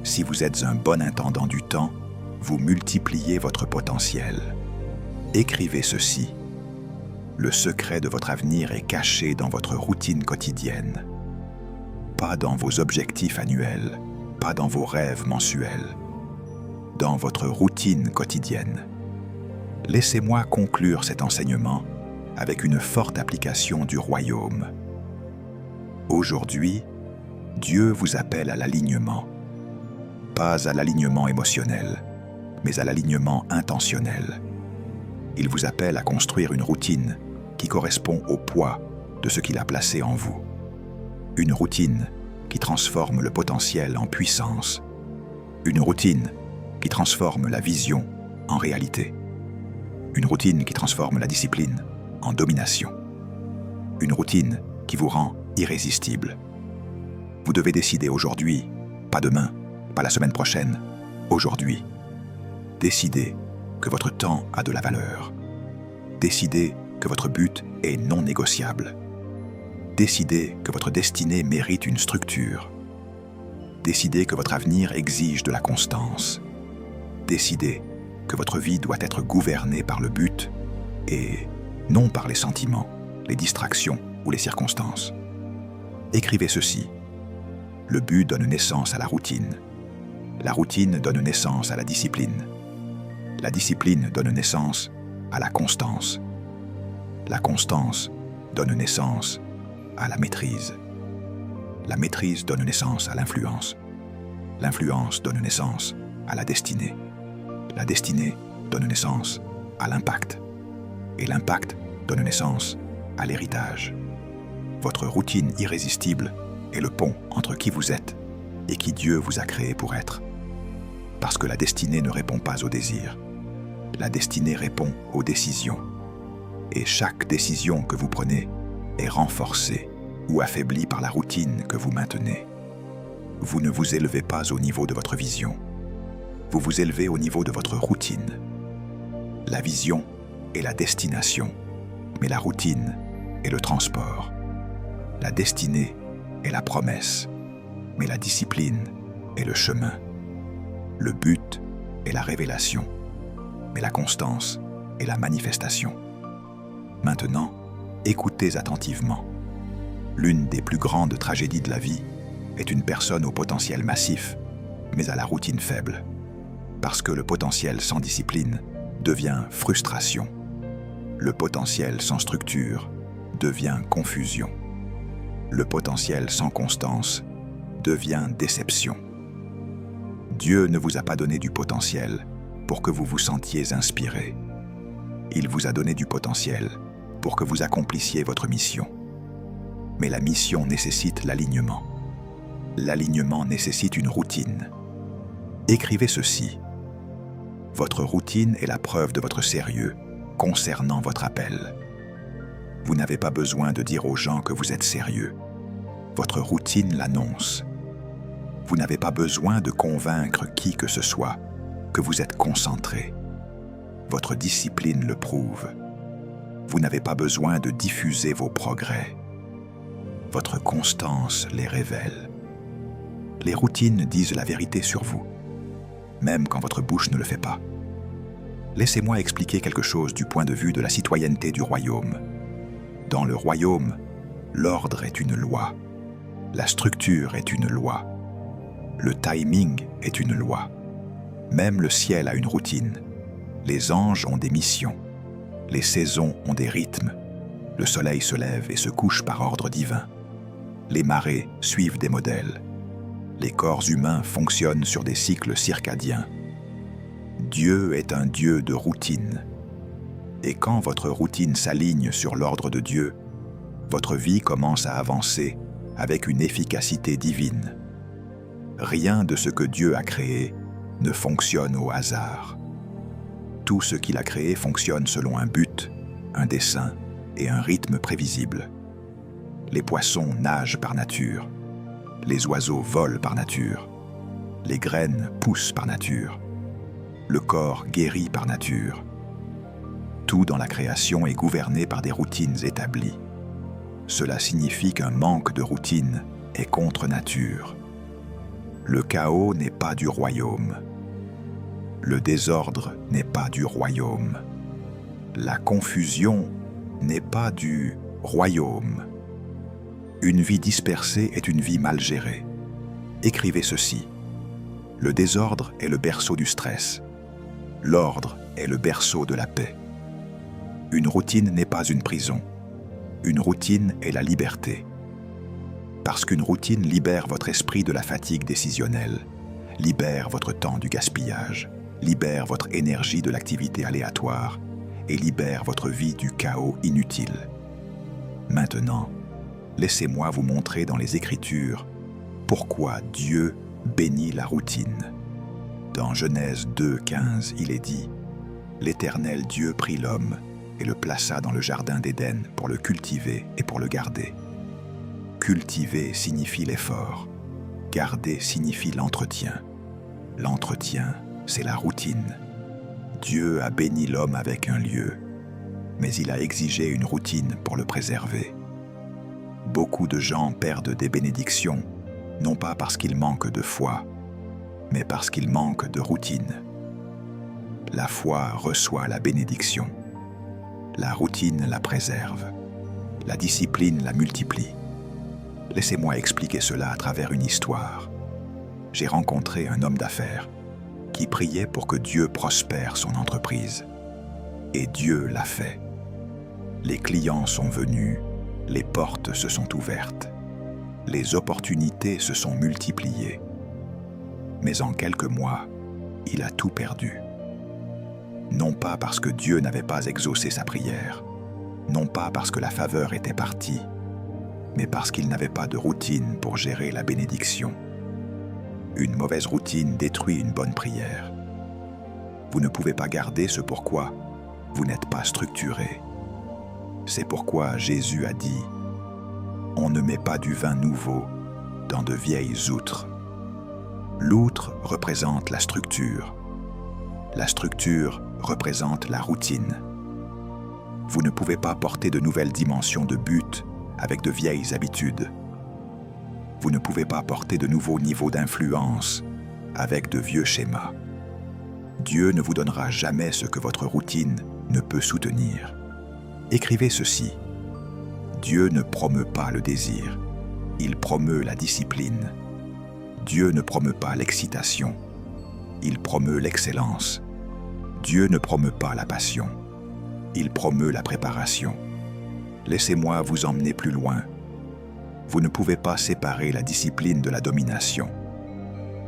S1: Si vous êtes un bon intendant du temps, vous multipliez votre potentiel. Écrivez ceci. Le secret de votre avenir est caché dans votre routine quotidienne. Pas dans vos objectifs annuels, pas dans vos rêves mensuels. Dans votre routine quotidienne. Laissez-moi conclure cet enseignement avec une forte application du royaume. Aujourd'hui, Dieu vous appelle à l'alignement. Pas à l'alignement émotionnel, mais à l'alignement intentionnel. Il vous appelle à construire une routine qui correspond au poids de ce qu'il a placé en vous. Une routine qui transforme le potentiel en puissance. Une routine qui transforme la vision en réalité. Une routine qui transforme la discipline en domination. Une routine qui vous rend irrésistible. Vous devez décider aujourd'hui, pas demain, pas la semaine prochaine, aujourd'hui. Décidez que votre temps a de la valeur. Décidez que votre but est non négociable. Décidez que votre destinée mérite une structure. Décidez que votre avenir exige de la constance. Décidez que votre vie doit être gouvernée par le but et non par les sentiments, les distractions ou les circonstances. Écrivez ceci. Le but donne naissance à la routine. La routine donne naissance à la discipline. La discipline donne naissance à la constance. La constance donne naissance à la maîtrise. La maîtrise donne naissance à l'influence. L'influence donne naissance à la destinée. La destinée donne naissance à l'impact. Et l'impact donne naissance à l'héritage. Votre routine irrésistible est le pont entre qui vous êtes et qui Dieu vous a créé pour être. Parce que la destinée ne répond pas aux désirs. La destinée répond aux décisions. Et chaque décision que vous prenez est renforcée ou affaiblie par la routine que vous maintenez. Vous ne vous élevez pas au niveau de votre vision. Vous vous élevez au niveau de votre routine. La vision est la destination, mais la routine est le transport. La destinée est la promesse, mais la discipline est le chemin. Le but est la révélation, mais la constance est la manifestation. Maintenant, écoutez attentivement. L'une des plus grandes tragédies de la vie est une personne au potentiel massif, mais à la routine faible. Parce que le potentiel sans discipline devient frustration. Le potentiel sans structure devient confusion. Le potentiel sans constance devient déception. Dieu ne vous a pas donné du potentiel pour que vous vous sentiez inspiré. Il vous a donné du potentiel pour que vous accomplissiez votre mission. Mais la mission nécessite l'alignement. L'alignement nécessite une routine. Écrivez ceci. Votre routine est la preuve de votre sérieux concernant votre appel. Vous n'avez pas besoin de dire aux gens que vous êtes sérieux. Votre routine l'annonce. Vous n'avez pas besoin de convaincre qui que ce soit que vous êtes concentré. Votre discipline le prouve. Vous n'avez pas besoin de diffuser vos progrès. Votre constance les révèle. Les routines disent la vérité sur vous, même quand votre bouche ne le fait pas. Laissez-moi expliquer quelque chose du point de vue de la citoyenneté du royaume. Dans le royaume, l'ordre est une loi. La structure est une loi. Le timing est une loi. Même le ciel a une routine. Les anges ont des missions. Les saisons ont des rythmes. Le soleil se lève et se couche par ordre divin. Les marées suivent des modèles. Les corps humains fonctionnent sur des cycles circadiens. Dieu est un Dieu de routine. Et quand votre routine s'aligne sur l'ordre de Dieu, votre vie commence à avancer avec une efficacité divine. Rien de ce que Dieu a créé ne fonctionne au hasard. Tout ce qu'il a créé fonctionne selon un but, un dessein et un rythme prévisible. Les poissons nagent par nature. Les oiseaux volent par nature. Les graines poussent par nature. Le corps guérit par nature. Tout dans la création est gouverné par des routines établies. Cela signifie qu'un manque de routine est contre nature. Le chaos n'est pas du royaume. Le désordre n'est pas du royaume. La confusion n'est pas du royaume. Une vie dispersée est une vie mal gérée. Écrivez ceci. Le désordre est le berceau du stress. L'ordre est le berceau de la paix. Une routine n'est pas une prison. Une routine est la liberté. Parce qu'une routine libère votre esprit de la fatigue décisionnelle, libère votre temps du gaspillage, libère votre énergie de l'activité aléatoire et libère votre vie du chaos inutile. Maintenant, laissez-moi vous montrer dans les Écritures pourquoi Dieu bénit la routine. Dans Genèse 2:15, il est dit « L'Éternel Dieu prit l'homme et le plaça dans le jardin d'Éden pour le cultiver et pour le garder. » Cultiver signifie l'effort. Garder signifie l'entretien. L'entretien, c'est la routine. Dieu a béni l'homme avec un lieu, mais il a exigé une routine pour le préserver. Beaucoup de gens perdent des bénédictions, non pas parce qu'ils manquent de foi, mais parce qu'ils manquent de routine. La foi reçoit la bénédiction. La routine la préserve. La discipline la multiplie. Laissez-moi expliquer cela à travers une histoire. J'ai rencontré un homme d'affaires qui priait pour que Dieu prospère son entreprise. Et Dieu l'a fait. Les clients sont venus, les portes se sont ouvertes, les opportunités se sont multipliées. Mais en quelques mois, il a tout perdu. Non pas parce que Dieu n'avait pas exaucé sa prière, non pas parce que la faveur était partie, mais parce qu'il n'avait pas de routine pour gérer la bénédiction. Une mauvaise routine détruit une bonne prière. Vous ne pouvez pas garder ce pourquoi vous n'êtes pas structuré. C'est pourquoi Jésus a dit « On ne met pas du vin nouveau dans de vieilles outres. » L'outre représente la structure. La structure représente la routine. Vous ne pouvez pas porter de nouvelles dimensions de but avec de vieilles habitudes. Vous ne pouvez pas porter de nouveaux niveaux d'influence avec de vieux schémas. Dieu ne vous donnera jamais ce que votre routine ne peut soutenir. Écrivez ceci. Dieu ne promeut pas le désir, il promeut la discipline. Dieu ne promeut pas l'excitation, il promeut l'excellence. Dieu ne promeut pas la passion, il promeut la préparation. Laissez-moi vous emmener plus loin. Vous ne pouvez pas séparer la discipline de la domination.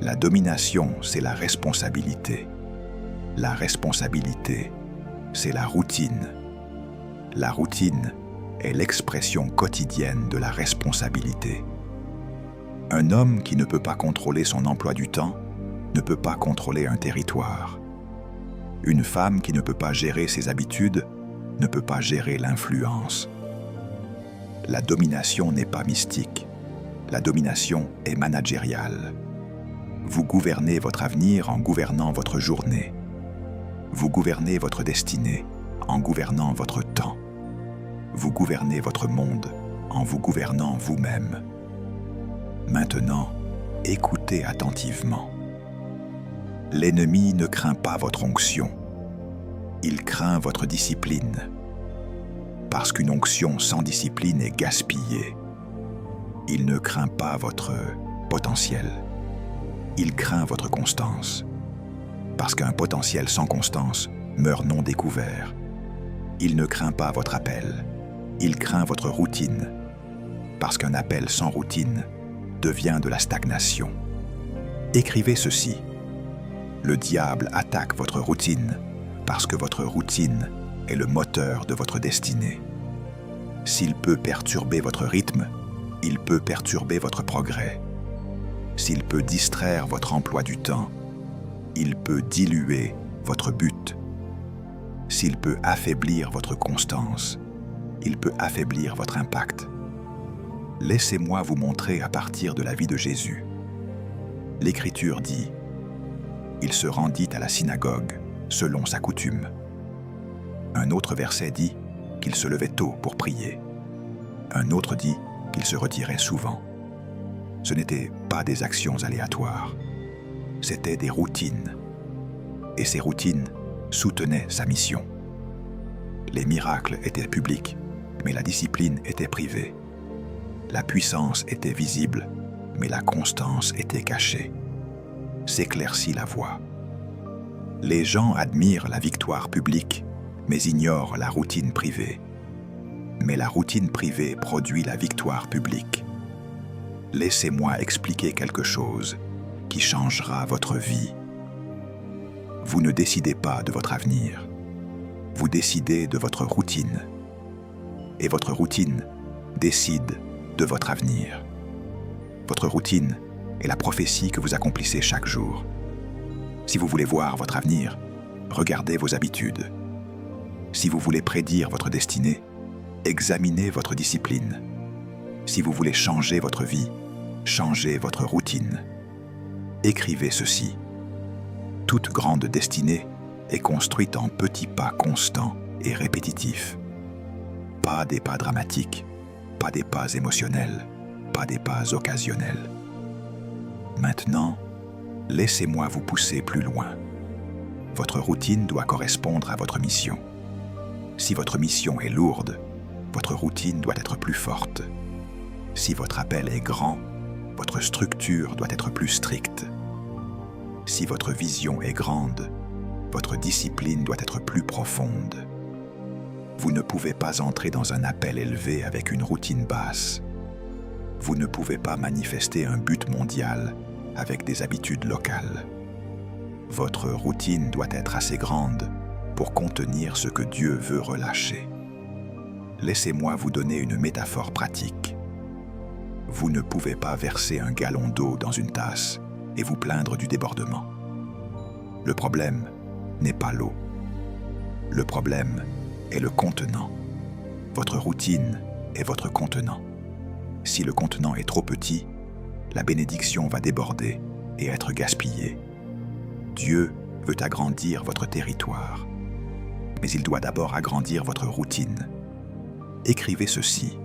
S1: La domination, c'est la responsabilité. La responsabilité, c'est la routine. La routine est l'expression quotidienne de la responsabilité. Un homme qui ne peut pas contrôler son emploi du temps ne peut pas contrôler un territoire. Une femme qui ne peut pas gérer ses habitudes ne peut pas gérer l'influence. La domination n'est pas mystique. La domination est managériale. Vous gouvernez votre avenir en gouvernant votre journée. Vous gouvernez votre destinée en gouvernant votre temps. Vous gouvernez votre monde en vous gouvernant vous-même. Maintenant, écoutez attentivement. L'ennemi ne craint pas votre onction. Il craint votre discipline, parce qu'une onction sans discipline est gaspillée. Il ne craint pas votre potentiel. Il craint votre constance, parce qu'un potentiel sans constance meurt non découvert. Il ne craint pas votre appel. Il craint votre routine, parce qu'un appel sans routine devient de la stagnation. Écrivez ceci. Le diable attaque votre routine, parce que votre routine est le moteur de votre destinée. S'il peut perturber votre rythme, il peut perturber votre progrès. S'il peut distraire votre emploi du temps, il peut diluer votre but. S'il peut affaiblir votre constance, il peut affaiblir votre impact. Laissez-moi vous montrer à partir de la vie de Jésus. L'Écriture dit « Il se rendit à la synagogue selon sa coutume ». Un autre verset dit qu'il se levait tôt pour prier. Un autre dit qu'il se retirait souvent. Ce n'étaient pas des actions aléatoires, c'étaient des routines. Et ces routines soutenaient sa mission. Les miracles étaient publics, mais la discipline était privée. La puissance était visible, mais la constance était cachée. S'éclaircit la voie. Les gens admirent la victoire publique, mais ignorent la routine privée. Mais la routine privée produit la victoire publique. Laissez-moi expliquer quelque chose qui changera votre vie. Vous ne décidez pas de votre avenir. Vous décidez de votre routine. Et votre routine décide de votre avenir. Votre routine est la prophétie que vous accomplissez chaque jour. Si vous voulez voir votre avenir, regardez vos habitudes. Si vous voulez prédire votre destinée, examinez votre discipline. Si vous voulez changer votre vie, changez votre routine. Écrivez ceci. Toute grande destinée est construite en petits pas constants et répétitifs. Pas des pas dramatiques, pas des pas émotionnels, pas des pas occasionnels. Maintenant, laissez-moi vous pousser plus loin. Votre routine doit correspondre à votre mission. Si votre mission est lourde, votre routine doit être plus forte. Si votre appel est grand, votre structure doit être plus stricte. Si votre vision est grande, votre discipline doit être plus profonde. Vous ne pouvez pas entrer dans un appel élevé avec une routine basse. Vous ne pouvez pas manifester un but mondial avec des habitudes locales. Votre routine doit être assez grande pour contenir ce que Dieu veut relâcher. Laissez-moi vous donner une métaphore pratique. Vous ne pouvez pas verser un gallon d'eau dans une tasse et vous plaindre du débordement. Le problème n'est pas l'eau. Le problème est le contenant. Votre routine est votre contenant. Si le contenant est trop petit, la bénédiction va déborder et être gaspillée. Dieu veut agrandir votre territoire, mais il doit d'abord agrandir votre routine. Écrivez ceci.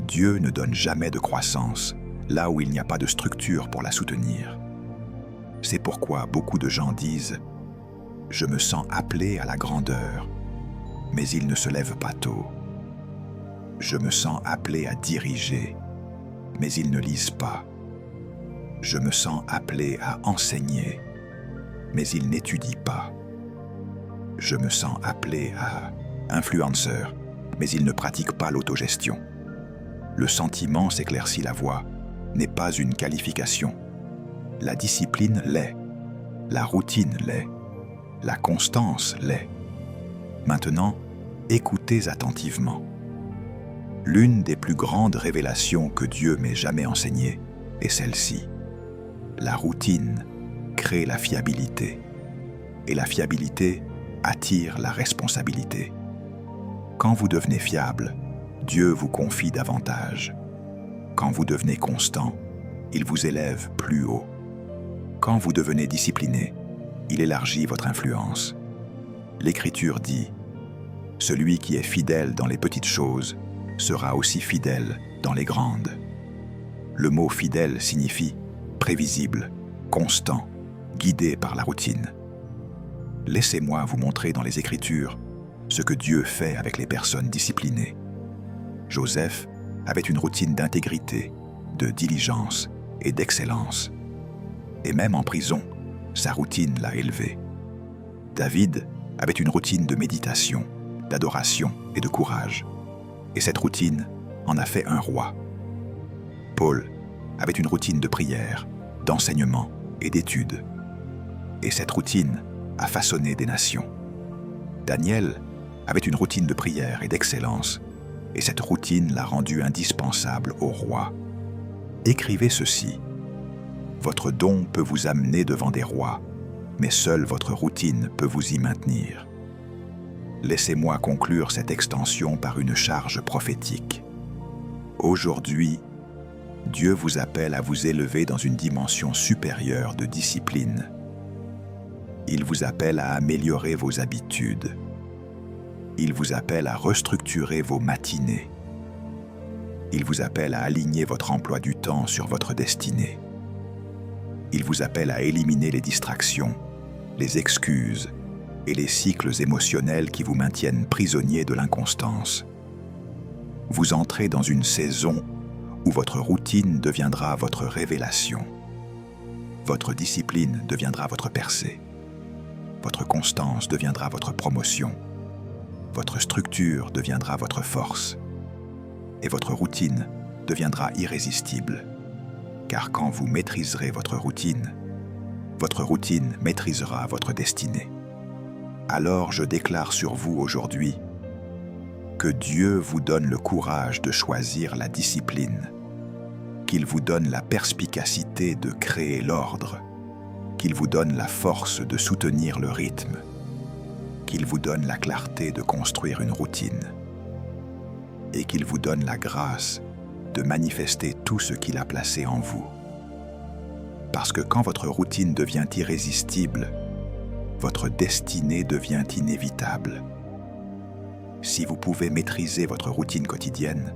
S1: Dieu ne donne jamais de croissance là où il n'y a pas de structure pour la soutenir. C'est pourquoi beaucoup de gens disent « Je me sens appelé à la grandeur », mais ils ne se lèvent pas tôt. « Je me sens appelé à diriger », mais ils ne lisent pas. « Je me sens appelé à enseigner », mais ils n'étudient pas. « Je me sens appelé à influenceur », mais ils ne pratiquent pas l'autogestion. Le sentiment s'éclaircit la voie n'est pas une qualification. La discipline l'est, la routine l'est, la constance l'est. Maintenant, écoutez attentivement. L'une des plus grandes révélations que Dieu m'ait jamais enseignées est celle-ci. La routine crée la fiabilité, et la fiabilité attire la responsabilité. Quand vous devenez fiable, Dieu vous confie davantage. Quand vous devenez constant, il vous élève plus haut. Quand vous devenez discipliné, il élargit votre influence. L'Écriture dit « Celui qui est fidèle dans les petites choses sera aussi fidèle dans les grandes. » Le mot « fidèle » signifie prévisible, constant, guidé par la routine. Laissez-moi vous montrer dans les Écritures ce que Dieu fait avec les personnes disciplinées. Joseph avait une routine d'intégrité, de diligence et d'excellence. Et même en prison, sa routine l'a élevé. David avait une routine de méditation, d'adoration et de courage. Et cette routine en a fait un roi. Paul avait une routine de prière, d'enseignement et d'études. Et cette routine a façonné des nations. Daniel avait une routine de prière et d'excellence, et cette routine l'a rendu indispensable au roi. Écrivez ceci. Votre don peut vous amener devant des rois, mais seule votre routine peut vous y maintenir. Laissez-moi conclure cette extension par une charge prophétique. Aujourd'hui, Dieu vous appelle à vous élever dans une dimension supérieure de discipline. Il vous appelle à améliorer vos habitudes. Il vous appelle à restructurer vos matinées. Il vous appelle à aligner votre emploi du temps sur votre destinée. Il vous appelle à éliminer les distractions, les excuses et les cycles émotionnels qui vous maintiennent prisonniers de l'inconstance. Vous entrez dans une saison où votre routine deviendra votre révélation. Votre discipline deviendra votre percée. Votre constance deviendra votre promotion. Votre structure deviendra votre force. Et votre routine deviendra irrésistible. Car quand vous maîtriserez votre routine maîtrisera votre destinée. Alors je déclare sur vous aujourd'hui que Dieu vous donne le courage de choisir la discipline, qu'il vous donne la perspicacité de créer l'ordre, qu'il vous donne la force de soutenir le rythme, qu'il vous donne la clarté de construire une routine, et qu'il vous donne la grâce de manifester tout ce qu'il a placé en vous. Parce que quand votre routine devient irrésistible, votre destinée devient inévitable. Si vous pouvez maîtriser votre routine quotidienne,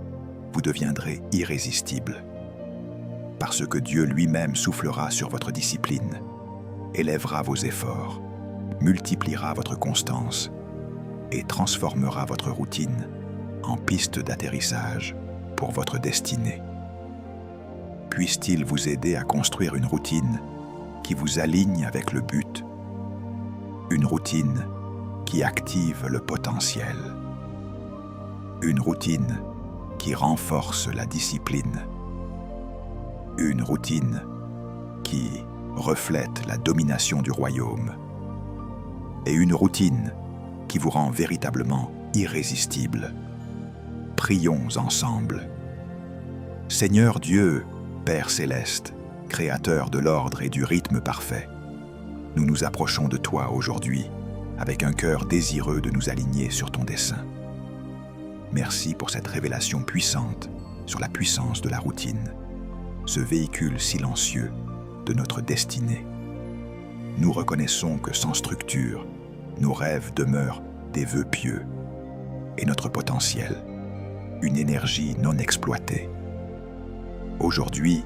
S1: vous deviendrez irrésistible. Parce que Dieu lui-même soufflera sur votre discipline, élèvera vos efforts, multipliera votre constance et transformera votre routine en piste d'atterrissage pour votre destinée. Puisse-t-il vous aider à construire une routine qui vous aligne avec le but, une routine qui active le potentiel, une routine qui renforce la discipline, une routine qui reflète la domination du royaume et une routine qui vous rend véritablement irrésistible. Prions ensemble. Seigneur Dieu, Père céleste, Créateur de l'ordre et du rythme parfait, nous nous approchons de toi aujourd'hui avec un cœur désireux de nous aligner sur ton dessein. Merci pour cette révélation puissante sur la puissance de la routine, ce véhicule silencieux de notre destinée. Nous reconnaissons que sans structure, nos rêves demeurent des vœux pieux et notre potentiel, une énergie non exploitée. Aujourd'hui,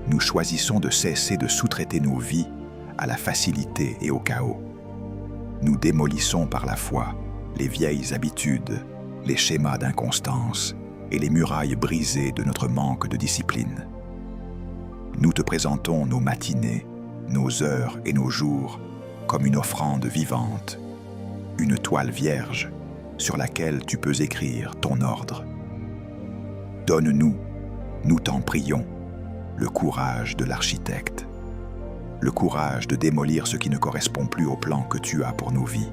S1: nous choisissons de cesser de sous-traiter nos vies à la facilité et au chaos. Nous démolissons par la foi les vieilles habitudes, les schémas d'inconstance et les murailles brisées de notre manque de discipline. Nous te présentons nos matinées, nos heures et nos jours comme une offrande vivante, une toile vierge sur laquelle tu peux écrire ton ordre. Donne-nous, nous t'en prions, le courage de l'architecte, le courage de démolir ce qui ne correspond plus au plan que tu as pour nos vies.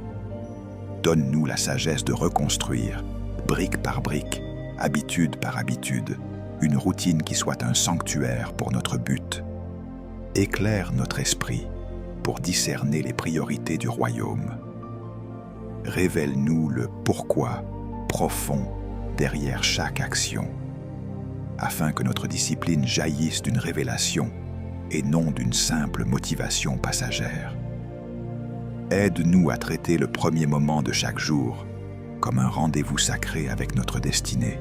S1: Donne-nous la sagesse de reconstruire, brique par brique, habitude par habitude, une routine qui soit un sanctuaire pour notre but. Éclaire notre esprit pour discerner les priorités du royaume. Révèle-nous le pourquoi profond derrière chaque action, afin que notre discipline jaillisse d'une révélation et non d'une simple motivation passagère. Aide-nous à traiter le premier moment de chaque jour comme un rendez-vous sacré avec notre destinée,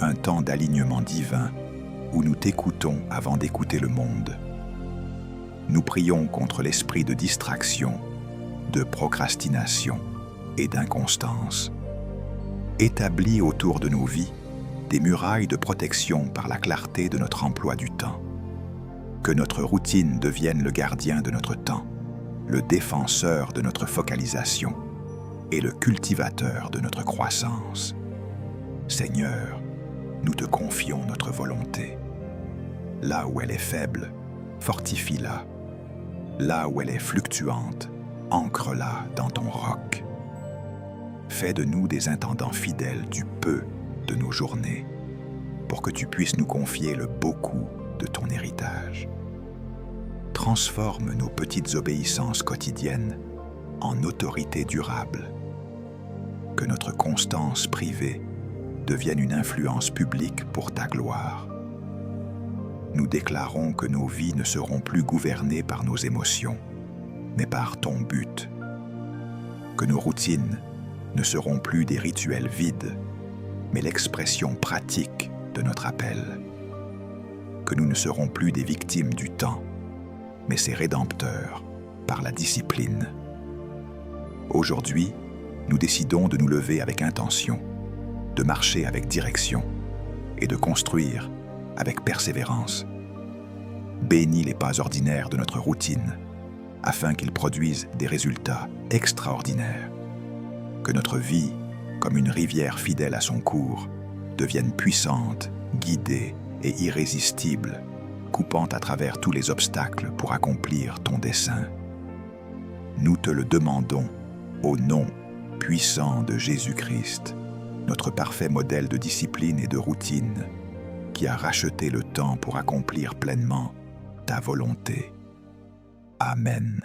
S1: un temps d'alignement divin où nous t'écoutons avant d'écouter le monde. Nous prions contre l'esprit de distraction, de procrastination et d'inconstance. Établis autour de nos vies des murailles de protection par la clarté de notre emploi du temps. Que notre routine devienne le gardien de notre temps, le défenseur de notre focalisation et le cultivateur de notre croissance. Seigneur, nous te confions notre volonté. Là où elle est faible, fortifie-la. Là où elle est fluctuante, ancre-la dans ton roc. Fais de nous des intendants fidèles du peu de nos journées, pour que tu puisses nous confier le beaucoup de ton héritage. Transforme nos petites obéissances quotidiennes en autorité durable. Que notre constance privée devienne une influence publique pour ta gloire. Nous déclarons que nos vies ne seront plus gouvernées par nos émotions, mais par ton but. Que nos routines ne seront plus des rituels vides, mais l'expression pratique de notre appel. Que nous ne serons plus des victimes du temps, mais ses rédempteurs par la discipline. Aujourd'hui, nous décidons de nous lever avec intention, de marcher avec direction et de construire avec persévérance. Bénis les pas ordinaires de notre routine, afin qu'ils produisent des résultats extraordinaires. Que notre vie, comme une rivière fidèle à son cours, devienne puissante, guidée et irrésistible, coupant à travers tous les obstacles pour accomplir ton dessein. Nous te le demandons au nom puissant de Jésus-Christ, notre parfait modèle de discipline et de routine, qui a racheté le temps pour accomplir pleinement ta volonté. Amen.